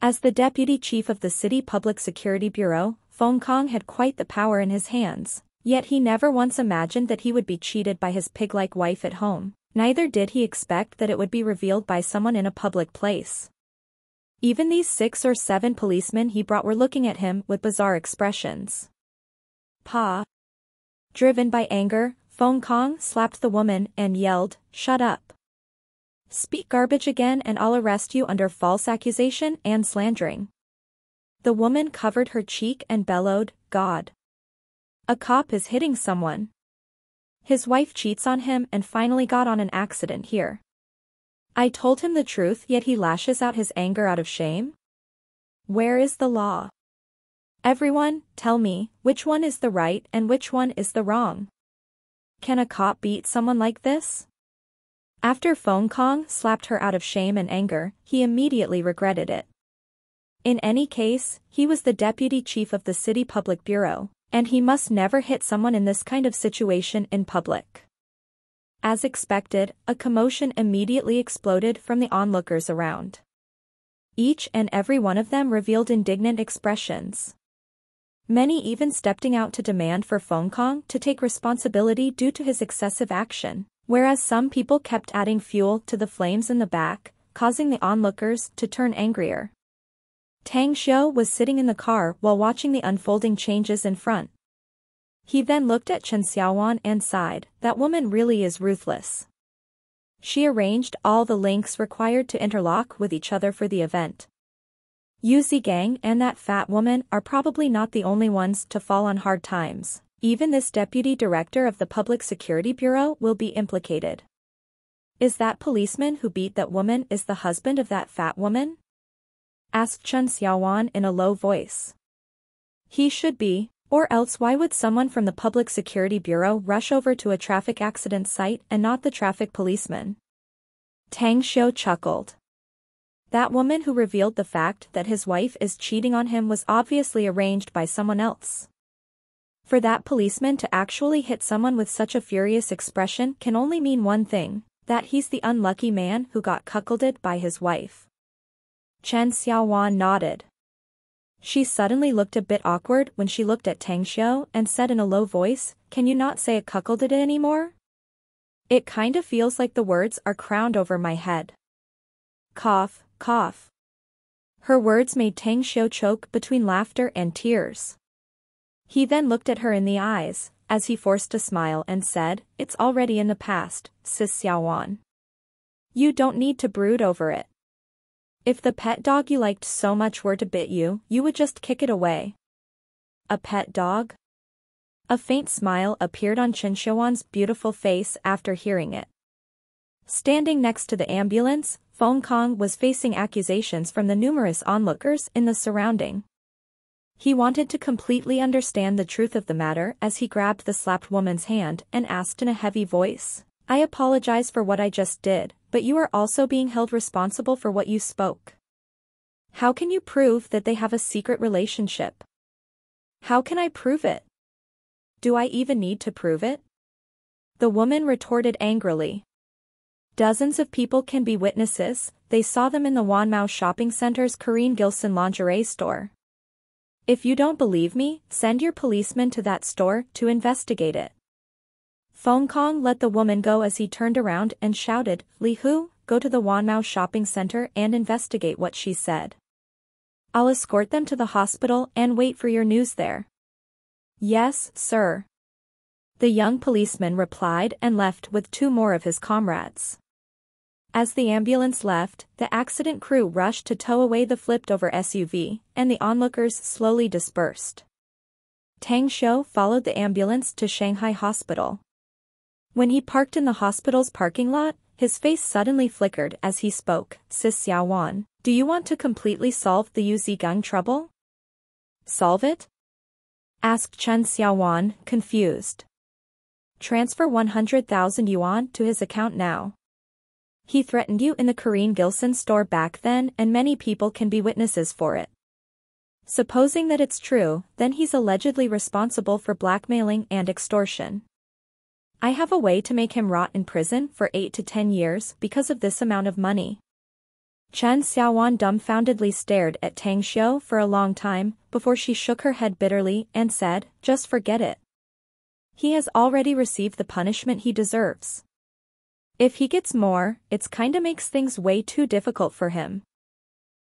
As the deputy chief of the City Public Security Bureau, Feng Kong had quite the power in his hands, yet he never once imagined that he would be cheated by his pig-like wife at home, neither did he expect that it would be revealed by someone in a public place. Even these 6 or 7 policemen he brought were looking at him with bizarre expressions. Pa. Driven by anger, Feng Kong slapped the woman and yelled, "Shut up. Speak garbage again and I'll arrest you under false accusation and slandering." The woman covered her cheek and bellowed, "God. A cop is hitting someone. His wife cheats on him and finally got on an accident here. I told him the truth yet he lashes out his anger out of shame? Where is the law? Everyone, tell me, which one is the right and which one is the wrong? Can a cop beat someone like this?" After Feng Kong slapped her out of shame and anger, he immediately regretted it. In any case, he was the deputy chief of the City Public Bureau, and he must never hit someone in this kind of situation in public. As expected, a commotion immediately exploded from the onlookers around. Each and every one of them revealed indignant expressions. Many even stepping out to demand for Feng Kong to take responsibility due to his excessive action, whereas some people kept adding fuel to the flames in the back, causing the onlookers to turn angrier. Tang Xiu was sitting in the car while watching the unfolding changes in front. He then looked at Chen Xiaowan and sighed, "That woman really is ruthless." She arranged all the links required to interlock with each other for the event. Yu Zigang and that fat woman are probably not the only ones to fall on hard times. Even this deputy director of the Public Security Bureau will be implicated. Is that policeman who beat that woman is the husband of that fat woman? Asked Chen Xiaowan in a low voice. He should be, or else why would someone from the Public Security Bureau rush over to a traffic accident site and not the traffic policeman? Tang Xiu chuckled. That woman who revealed the fact that his wife is cheating on him was obviously arranged by someone else. For that policeman to actually hit someone with such a furious expression can only mean one thing, that he's the unlucky man who got cuckolded by his wife. Chen Xiaowan nodded. She suddenly looked a bit awkward when she looked at Tang Xiu and said in a low voice, "Can you not say it cuckolded anymore? It kind of feels like the words are crowned over my head." Cough, cough. Her words made Tang Xiu choke between laughter and tears. He then looked at her in the eyes, as he forced a smile and said, "It's already in the past, Sis Xiaowan. You don't need to brood over it. If the pet dog you liked so much were to bit you, you would just kick it away." A pet dog? A faint smile appeared on Chen Xiaowan's beautiful face after hearing it. Standing next to the ambulance, Feng Kong was facing accusations from the numerous onlookers in the surrounding. He wanted to completely understand the truth of the matter as he grabbed the slapped woman's hand and asked in a heavy voice, "I apologize for what I just did, but you are also being held responsible for what you spoke. How can you prove that they have a secret relationship? How can I prove it? Do I even need to prove it?" The woman retorted angrily. "Dozens of people can be witnesses, they saw them in the Wanmao shopping center's Corinne Gilson lingerie store. If you don't believe me, send your policeman to that store to investigate it." Feng Kong let the woman go as he turned around and shouted, "Li Hu, go to the Wanmao shopping center and investigate what she said. I'll escort them to the hospital and wait for your news there." "Yes, sir." The young policeman replied and left with two more of his comrades. As the ambulance left, the accident crew rushed to tow away the flipped-over SUV, and the onlookers slowly dispersed. Tang Xiu followed the ambulance to Shanghai Hospital. When he parked in the hospital's parking lot, his face suddenly flickered as he spoke, "Sis Xiaowan, do you want to completely solve the Yu Zigang trouble?" "Solve it?" asked Chen Xiaowan, confused. "Transfer 100,000 yuan to his account now. He threatened you in the Corinne Gilson store back then and many people can be witnesses for it. Supposing that it's true, then he's allegedly responsible for blackmailing and extortion. I have a way to make him rot in prison for 8 to 10 years because of this amount of money." Chen Xiaowan dumbfoundedly stared at Tang Xiu for a long time before she shook her head bitterly and said, "Just forget it. He has already received the punishment he deserves. If he gets more, it's kinda makes things way too difficult for him."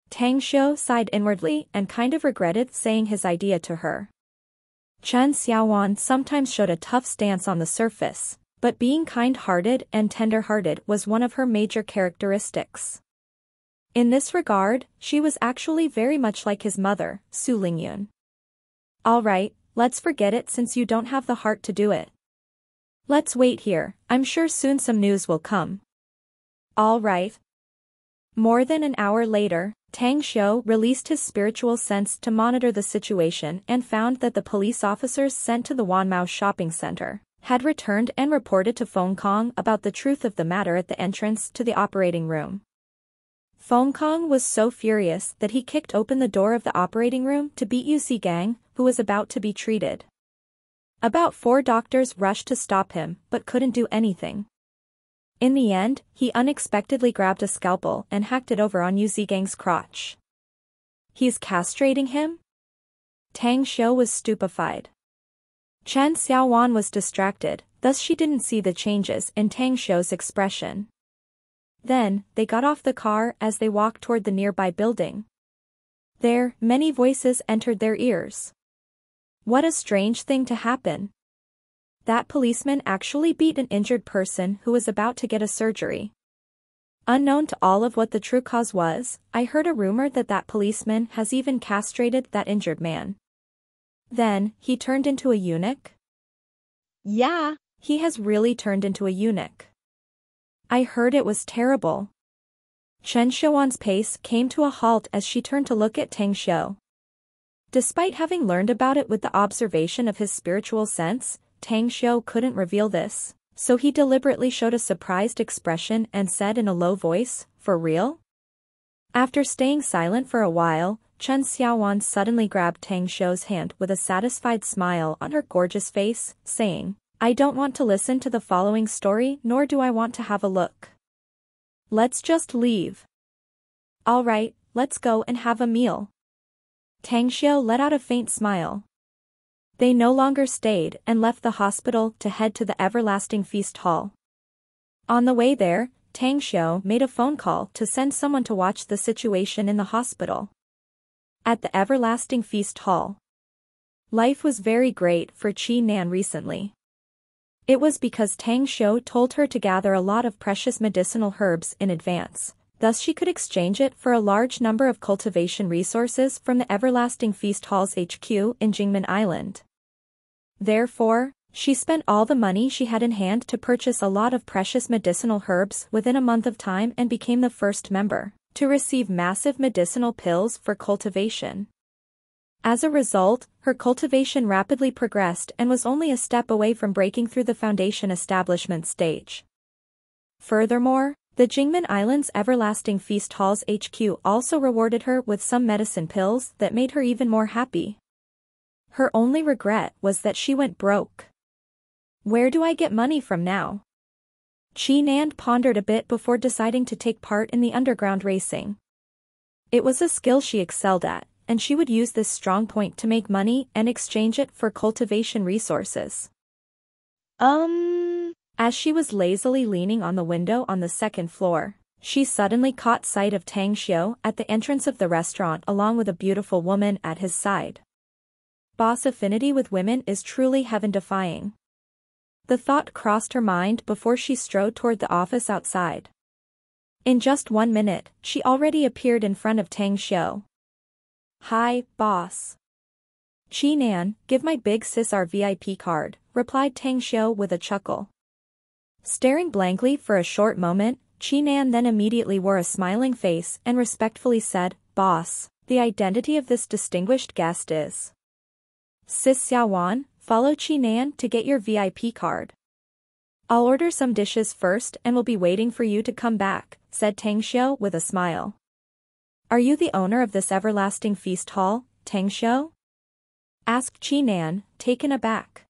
Tang Xiu sighed inwardly and kind of regretted saying his idea to her. Chen Xiaowan sometimes showed a tough stance on the surface, but being kind-hearted and tender-hearted was one of her major characteristics. In this regard, she was actually very much like his mother, Su Lingyun. "All right, let's forget it since you don't have the heart to do it. Let's wait here, I'm sure soon some news will come." "All right." More than an hour later, Tang Xiu released his spiritual sense to monitor the situation and found that the police officers sent to the Wanmao shopping center had returned and reported to Feng Kong about the truth of the matter at the entrance to the operating room. Feng Kong was so furious that he kicked open the door of the operating room to beat Yu Zigang, who was about to be treated. About 4 doctors rushed to stop him, but couldn't do anything. In the end, he unexpectedly grabbed a scalpel and hacked it over on Yu Zigang's crotch. "He's castrating him?" Tang Xiu was stupefied. Chen Xiaowan was distracted, thus she didn't see the changes in Tang Xiu's expression. Then, they got off the car as they walked toward the nearby building. There, many voices entered their ears. What a strange thing to happen. That policeman actually beat an injured person who was about to get a surgery. Unknown to all of what the true cause was, I heard a rumor that that policeman has even castrated that injured man. Then, he turned into a eunuch?
Yeah.
He has really turned into a eunuch. I heard it was terrible. Chen Xiaowan's pace came to a halt as she turned to look at Tang Xiu. Despite having learned about it with the observation of his spiritual sense, Tang Xiu couldn't reveal this, so he deliberately showed a surprised expression and said in a low voice, "For real?" After staying silent for a while, Chen Xiaowan suddenly grabbed Tang Xiu's hand with a satisfied smile on her gorgeous face, saying, I don't want to listen to the following story, nor do I want to have a look. Let's just leave. All right, let's go and have a meal. Tang Xiu let out a faint smile. They no longer stayed and left the hospital to head to the Everlasting Feast Hall. On the way there, Tang Xiu made a phone call to send someone to watch the situation in the hospital. At the Everlasting Feast Hall. Life was very great for Qi Nan recently. It was because Tang Xiu told her to gather a lot of precious medicinal herbs in advance, thus she could exchange it for a large number of cultivation resources from the Everlasting Feast Hall's HQ in Jingmen Island. Therefore, she spent all the money she had in hand to purchase a lot of precious medicinal herbs within a month of time and became the first member to receive massive medicinal pills for cultivation. As a result, her cultivation rapidly progressed and was only a step away from breaking through the foundation establishment stage. Furthermore, the Jingmen Island's Everlasting Feast Hall's HQ also rewarded her with some medicine pills that made her even more happy. Her only regret was that she went broke. Where do I get money from now? Qi Nan pondered a bit before deciding to take part in the underground racing. It was a skill she excelled at, and she would use this strong point to make money and exchange it for cultivation resources. As she was lazily leaning on the window on the second floor, she suddenly caught sight of Tang Xiu at the entrance of the restaurant along with a beautiful woman at his side. Boss affinity with women is truly heaven-defying. The thought crossed her mind before she strode toward the office outside. In just 1 minute, she already appeared in front of Tang Xiu. Hi, boss. Qi Nan, give my big sis our VIP card, replied Tang Xiu with a chuckle. Staring blankly for a short moment, Qi Nan then immediately wore a smiling face and respectfully said, Boss, the identity of this distinguished guest is Sis Xiaowan. Follow Qi Nan to get your VIP card. I'll order some dishes first and will be waiting for you to come back, said Tang Xiu with a smile. Are you the owner of this Everlasting Feast Hall, Tang Xiu? Asked Qi Nan, taken aback.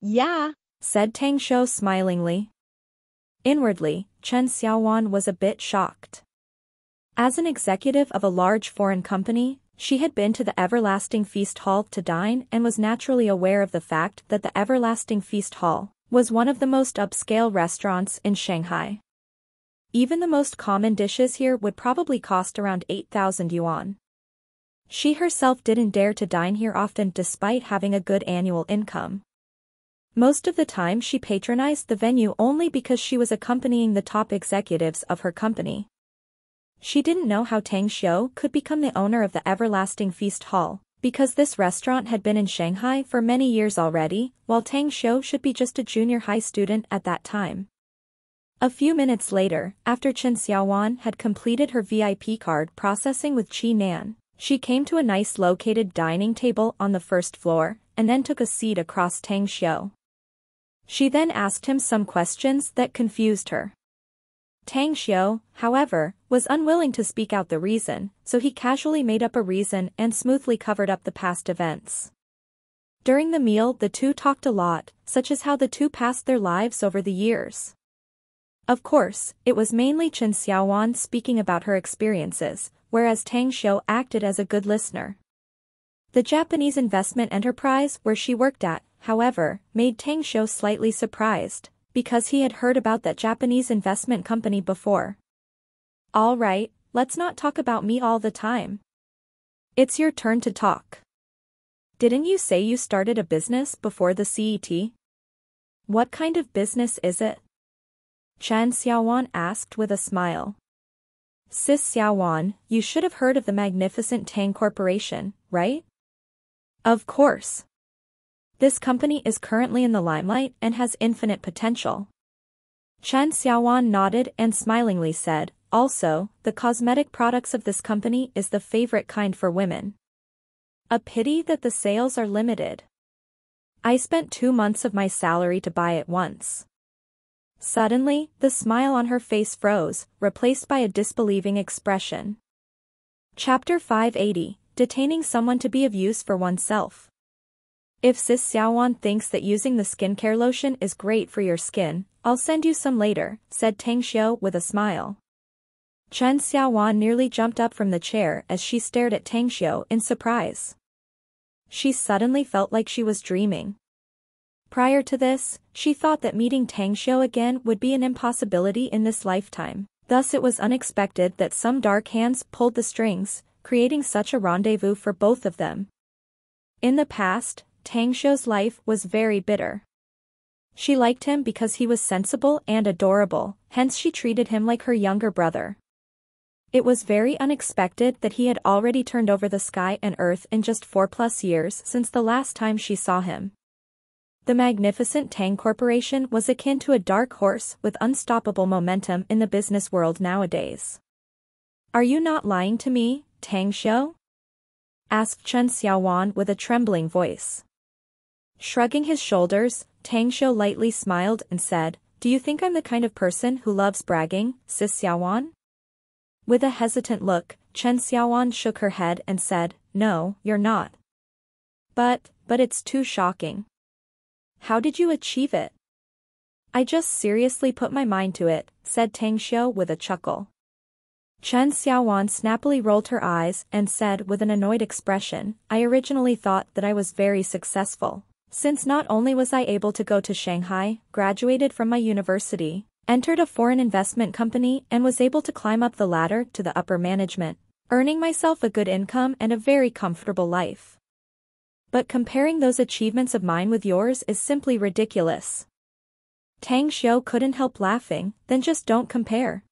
Yeah,
said Tang Xiu smilingly. Inwardly, Chen Xiaowan was a bit shocked. As an executive of a large foreign company, she had been to the Everlasting Feast Hall to dine and was naturally aware of the fact that the Everlasting Feast Hall was one of the most upscale restaurants in Shanghai. Even the most common dishes here would probably cost around 8,000 yuan. She herself didn't dare to dine here often despite having a good annual income. Most of the time she patronized the venue only because she was accompanying the top executives of her company. She didn't know how Tang Xiu could become the owner of the Everlasting Feast Hall, because this restaurant had been in Shanghai for many years already, while Tang Xiu should be just a junior high student at that time. A few minutes later, after Chen Xiaowan had completed her VIP card processing with Qi Nan, she came to a nice located dining table on the first floor, and then took a seat across Tang Xiu. She then asked him some questions that confused her. Tang Xiu, however, was unwilling to speak out the reason, so he casually made up a reason and smoothly covered up the past events. During the meal the two talked a lot, such as how the two passed their lives over the years. Of course, it was mainly Chen Xiaowan speaking about her experiences, whereas Tang Xiu acted as a good listener. The Japanese investment enterprise where she worked at, however, made Tang Xiu slightly surprised, because he had heard about that Japanese investment company before. All right, let's not talk about me all the time. It's your turn to talk. Didn't you say you started a business before the CET? What kind of business is it? Chen Xiaowan asked with a smile. Sis Xiaowan, you should have heard of the magnificent Tang Corporation, right? Of course. This company is currently in the limelight and has infinite potential. Chen Xiaowan nodded and smilingly said, also, the cosmetic products of this company is the favorite kind for women. A pity that the sales are limited. I spent 2 months of my salary to buy it once. Suddenly, the smile on her face froze, replaced by a disbelieving expression. Chapter 580, Detaining Someone to be of Use for Oneself. If Sis Xiaowan thinks that using the skincare lotion is great for your skin, I'll send you some later, said Tang Xiu with a smile. Chen Xiaowan nearly jumped up from the chair as she stared at Tang Xiu in surprise. She suddenly felt like she was dreaming. Prior to this, she thought that meeting Tang Xiu again would be an impossibility in this lifetime. Thus it was unexpected that some dark hands pulled the strings, creating such a rendezvous for both of them. In the past, Tang Xiu's life was very bitter. She liked him because he was sensible and adorable, hence she treated him like her younger brother. It was very unexpected that he had already turned over the sky and earth in just 4+ years since the last time she saw him. The magnificent Tang Corporation was akin to a dark horse with unstoppable momentum in the business world nowadays. Are you not lying to me, Tang Xiu? Asked Chen Xiaowan with a trembling voice. Shrugging his shoulders, Tang Xiu lightly smiled and said, "Do you think I'm the kind of person who loves bragging, Sis Xiaowan?" With a hesitant look, Chen Xiaowan shook her head and said, "No, you're not. But it's too shocking. How did you achieve it?" "I just seriously put my mind to it," said Tang Xiu with a chuckle. Chen Xiaowan snappily rolled her eyes and said with an annoyed expression, "I originally thought that I was very successful, since not only was I able to go to Shanghai, graduated from my university, entered a foreign investment company and was able to climb up the ladder to the upper management, earning myself a good income and a very comfortable life. But comparing those achievements of mine with yours is simply ridiculous." Tang Xiu couldn't help laughing. "Then just don't compare.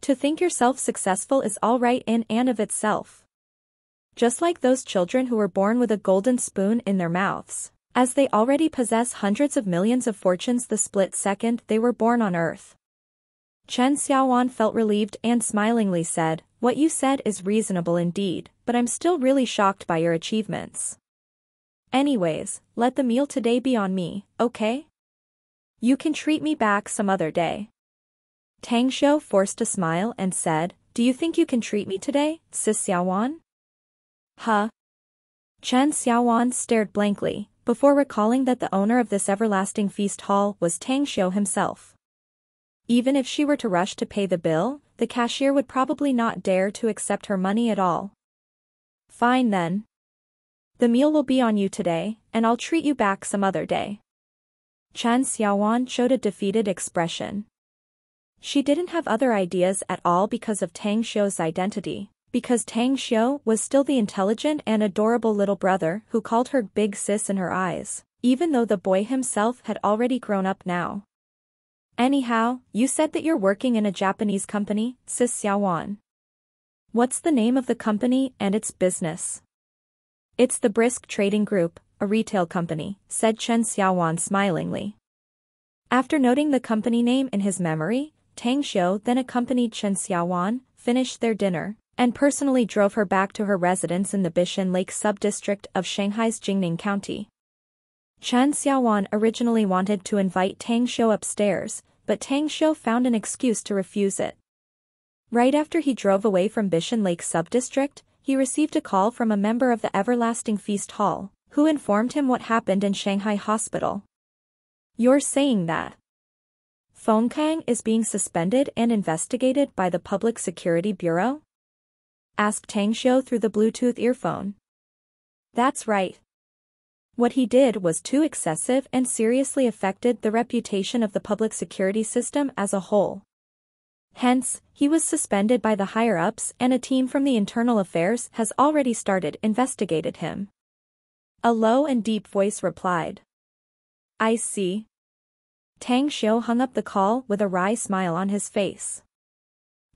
To think yourself successful is all right in and of itself. Just like those children who were born with a golden spoon in their mouths, as they already possess hundreds of millions of fortunes the split second they were born on Earth." Chen Xiaowan felt relieved and smilingly said, "What you said is reasonable indeed, but I'm still really shocked by your achievements. Anyways, let the meal today be on me, okay? You can treat me back some other day." Tang Xiu forced a smile and said, "Do you think you can treat me today, Sis Xiaowan?" "Huh?" Chen Xiaowan stared blankly, before recalling that the owner of this everlasting feast hall was Tang Xiu himself. Even if she were to rush to pay the bill, the cashier would probably not dare to accept her money at all. "Fine then. The meal will be on you today, and I'll treat you back some other day." Chen Xiaowan showed a defeated expression. She didn't have other ideas at all because of Tang Xiu's identity, because Tang Xiu was still the intelligent and adorable little brother who called her big sis in her eyes, even though the boy himself had already grown up now. "Anyhow, you said that you're working in a Japanese company, Sis Xiaowan. What's the name of the company and its business?" "It's the Brisk Trading Group, a retail company," said Chen Xiaowan smilingly. After noting the company name in his memory, Tang Xiu then accompanied Chen Xiaowan, finished their dinner, and personally drove her back to her residence in the Bishan Lake sub-district of Shanghai's Jingning County. Chen Xiaowan originally wanted to invite Tang Xiu upstairs, but Tang Xiu found an excuse to refuse it. Right after he drove away from Bishan Lake sub-district, he received a call from a member of the Everlasting Feast Hall, who informed him what happened in Shanghai Hospital. "You're saying that Feng Kang is being suspended and investigated by the Public Security Bureau?" asked Tang Xiu through the Bluetooth earphone. "That's right. What he did was too excessive and seriously affected the reputation of the public security system as a whole. Hence, he was suspended by the higher-ups and a team from the Internal Affairs has already started investigated him." A low and deep voice replied. "I see." Tang Xiu hung up the call with a wry smile on his face.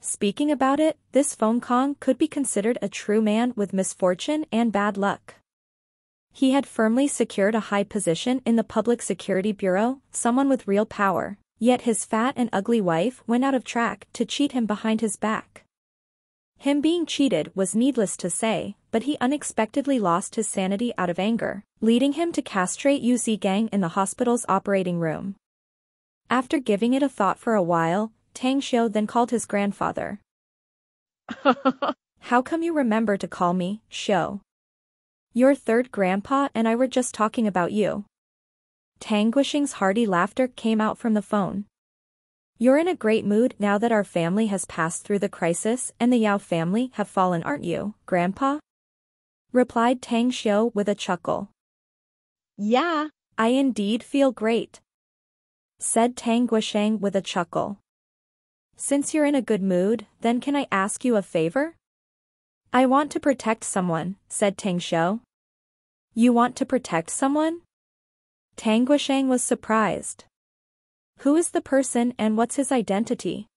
Speaking about it, this Feng Kang could be considered a true man with misfortune and bad luck. He had firmly secured a high position in the Public Security Bureau, someone with real power, yet his fat and ugly wife went out of track to cheat him behind his back. Him being cheated was needless to say, but he unexpectedly lost his sanity out of anger, leading him to castrate Yu Zigang in the hospital's operating room. After giving it a thought for a while, Tang Xiu then called his grandfather. How come you remember to call me, Xiu? Your third grandpa and I were just talking about you. Tang Guixing's hearty laughter came out from the phone. You're in a great mood now that our family has passed through the crisis and the Yao family have fallen, aren't you, Grandpa? Replied Tang Xiu with a chuckle.
Yeah.
I indeed feel great, said Tang Guixing with a chuckle. Since you're in a good mood, then can I ask you a favor? I want to protect someone, said Tang Xiu. You want to protect someone? Tang Guixing was surprised. Who is the person and what's his identity?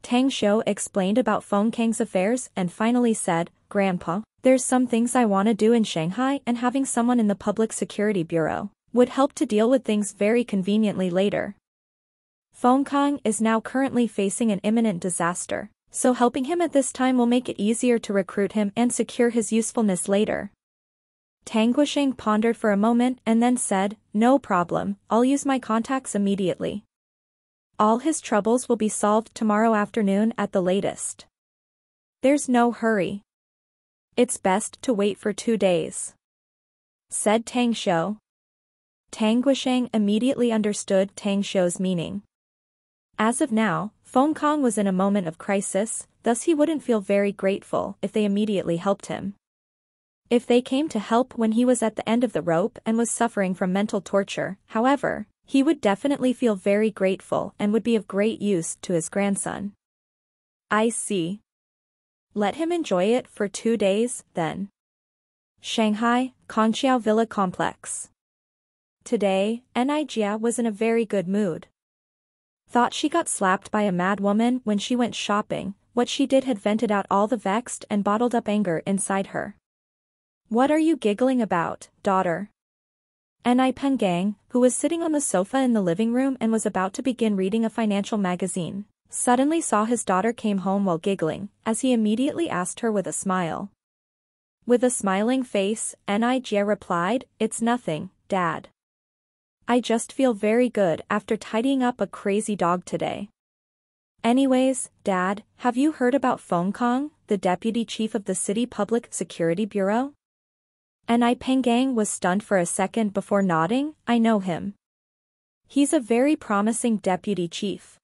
Tang Xiu explained about Feng Kang's affairs and finally said, Grandpa, there's some things I want to do in Shanghai and having someone in the Public Security Bureau would help to deal with things very conveniently later. Feng Kang is now currently facing an imminent disaster, so helping him at this time will make it easier to recruit him and secure his usefulness later. Tang Guixing pondered for a moment and then said, No problem, I'll use my contacts immediately. All his troubles will be solved tomorrow afternoon at the latest. There's no hurry. It's best to wait for 2 days, said Tang Xiu. Tang Guixing immediately understood Tang Xiu's meaning. As of now, Feng Kang was in a moment of crisis, thus he wouldn't feel very grateful if they immediately helped him. If they came to help when he was at the end of the rope and was suffering from mental torture, however, he would definitely feel very grateful and would be of great use to his grandson. I see. Let him enjoy it for 2 days, then. Shanghai, Kongqiao Villa Complex. Today, Nijia was in a very good mood. Thought she got slapped by a mad woman when she went shopping, what she did had vented out all the vexed and bottled up anger inside her. What are you giggling about, daughter? Ni Pengang, who was sitting on the sofa in the living room and was about to begin reading a financial magazine, suddenly saw his daughter came home while giggling, as he immediately asked her with a smile. With a smiling face, Nijia replied, It's nothing, Dad. I just feel very good after tidying up a crazy dog today. Anyways, Dad, have you heard about Feng Kang, the deputy chief of the City Public Security Bureau? Ni Pengang was stunned for a second before nodding. I know him. He's a very promising deputy chief.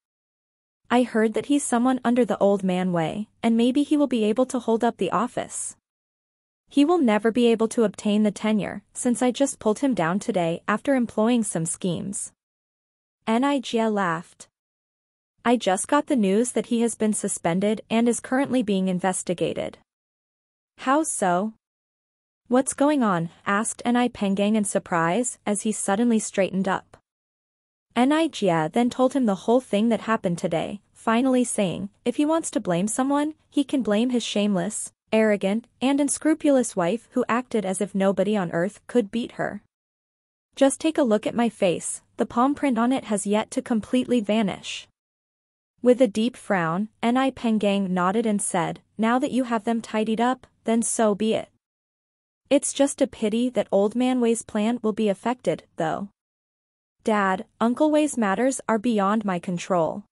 I heard that he's someone under the old man way, and maybe he will be able to hold up the office. He will never be able to obtain the tenure, since I just pulled him down today after employing some schemes. Nijia laughed. I just got the news that he has been suspended and is currently being investigated. How so? What's going on? Asked Ni Pengang in surprise as he suddenly straightened up. Nijia then told him the whole thing that happened today, finally saying, if he wants to blame someone, he can blame his shameless, arrogant, and unscrupulous wife who acted as if nobody on earth could beat her. Just take a look at my face, the palm print on it has yet to completely vanish. With a deep frown, Ni Pengang nodded and said, now that you have them tidied up, then so be it. It's just a pity that Old Man Wei's plan will be affected, though. Dad, Uncle Wei's matters are beyond my control.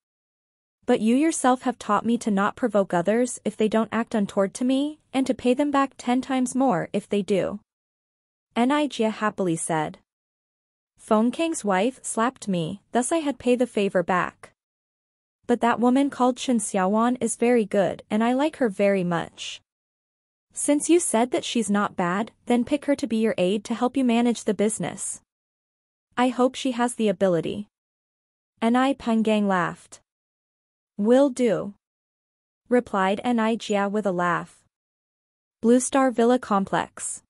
But you yourself have taught me to not provoke others if they don't act untoward to me, and to pay them back 10 times more if they do. Nijia happily said. Feng Kang's wife slapped me, thus I had pay the favor back. But that woman called Chen Xiaowan is very good and I like her very much. Since you said that she's not bad, then pick her to be your aide to help you manage the business. I hope she has the ability. Ni Pengang laughed. Will do, replied Nijia with a laugh. Blue Star Villa Complex.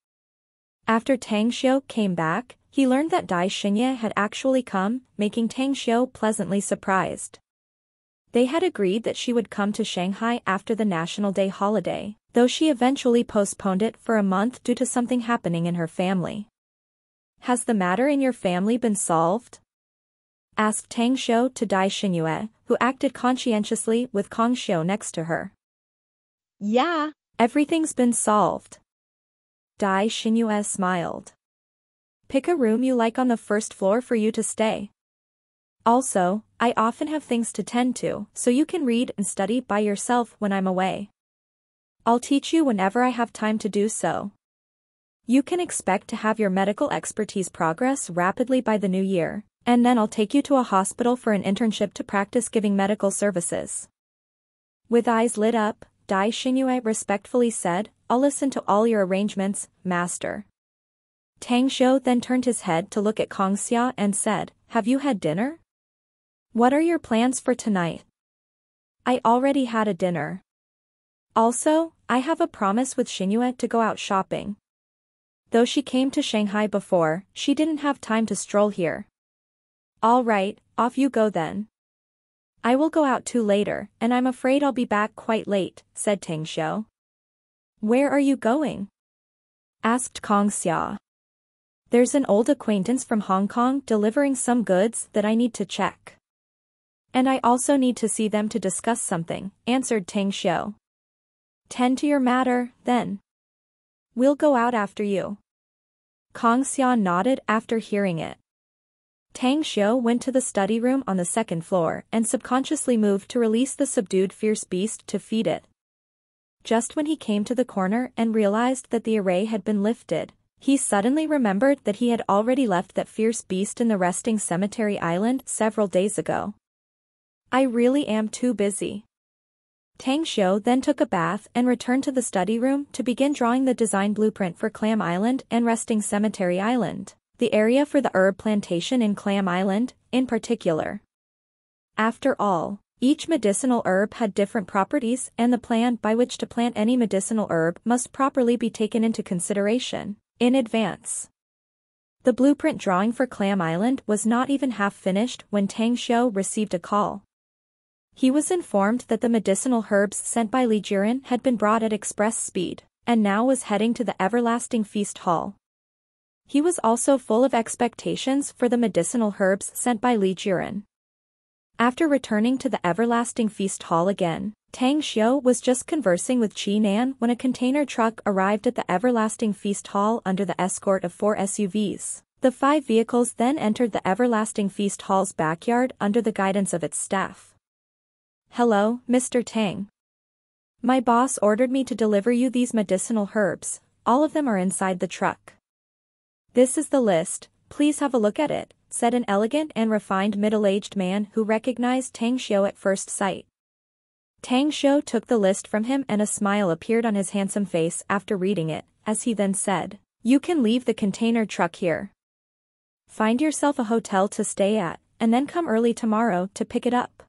After Tang Xiu came back, he learned that Dai Xinye had actually come, making Tang Xiu pleasantly surprised. They had agreed that she would come to Shanghai after the National Day holiday, though she eventually postponed it for a month due to something happening in her family. Has the matter in your family been solved? Asked Tang Xiu to Dai Xinyue, who acted conscientiously with Kong Xiu next to her.
Yeah.
Everything's been solved. Dai Xinyue smiled. Pick a room you like on the first floor for you to stay. Also, I often have things to tend to, so you can read and study by yourself when I'm away. I'll teach you whenever I have time to do so. You can expect to have your medical expertise progress rapidly by the new year, and then I'll take you to a hospital for an internship to practice giving medical services. With eyes lit up, Dai Xingyue respectfully said, I'll listen to all your arrangements, master. Tang Xiu then turned his head to look at Kong Xia and said, have you had dinner? What are your plans for tonight? I already had a dinner. Also, I have a promise with Xingyue to go out shopping. Though she came to Shanghai before, she didn't have time to stroll here. All right, off you go then. I will go out too later, and I'm afraid I'll be back quite late, said Tang Xiu. Where are you going? Asked Kong Xia. There's an old acquaintance from Hong Kong delivering some goods that I need to check. And I also need to see them to discuss something, answered Tang Xiu. Tend to your matter, then. We'll go out after you. Kong Xia nodded after hearing it. Tang Xiu went to the study room on the second floor and subconsciously moved to release the subdued fierce beast to feed it. Just when he came to the corner and realized that the array had been lifted, he suddenly remembered that he had already left that fierce beast in the resting cemetery island several days ago. I really am too busy. Tang Xiu then took a bath and returned to the study room to begin drawing the design blueprint for Clam Island and Resting Cemetery Island, the area for the herb plantation in Clam Island, in particular. After all, each medicinal herb had different properties and the plan by which to plant any medicinal herb must properly be taken into consideration, in advance. The blueprint drawing for Clam Island was not even half finished when Tang Xiu received a call. He was informed that the medicinal herbs sent by Li Jiren had been brought at express speed, and now was heading to the Everlasting Feast Hall. He was also full of expectations for the medicinal herbs sent by Li Jiren. After returning to the Everlasting Feast Hall again, Tang Xiu was just conversing with Qi Nan when a container truck arrived at the Everlasting Feast Hall under the escort of 4 SUVs. The 5 vehicles then entered the Everlasting Feast Hall's backyard under the guidance of its staff. Hello, Mr. Tang. My boss ordered me to deliver you these medicinal herbs. All of them are inside the truck. This is the list, please have a look at it, said an elegant and refined middle-aged man who recognized Tang Xiu at first sight. Tang Xiu took the list from him and a smile appeared on his handsome face after reading it, as he then said, you can leave the container truck here. Find yourself a hotel to stay at, and then come early tomorrow to pick it up.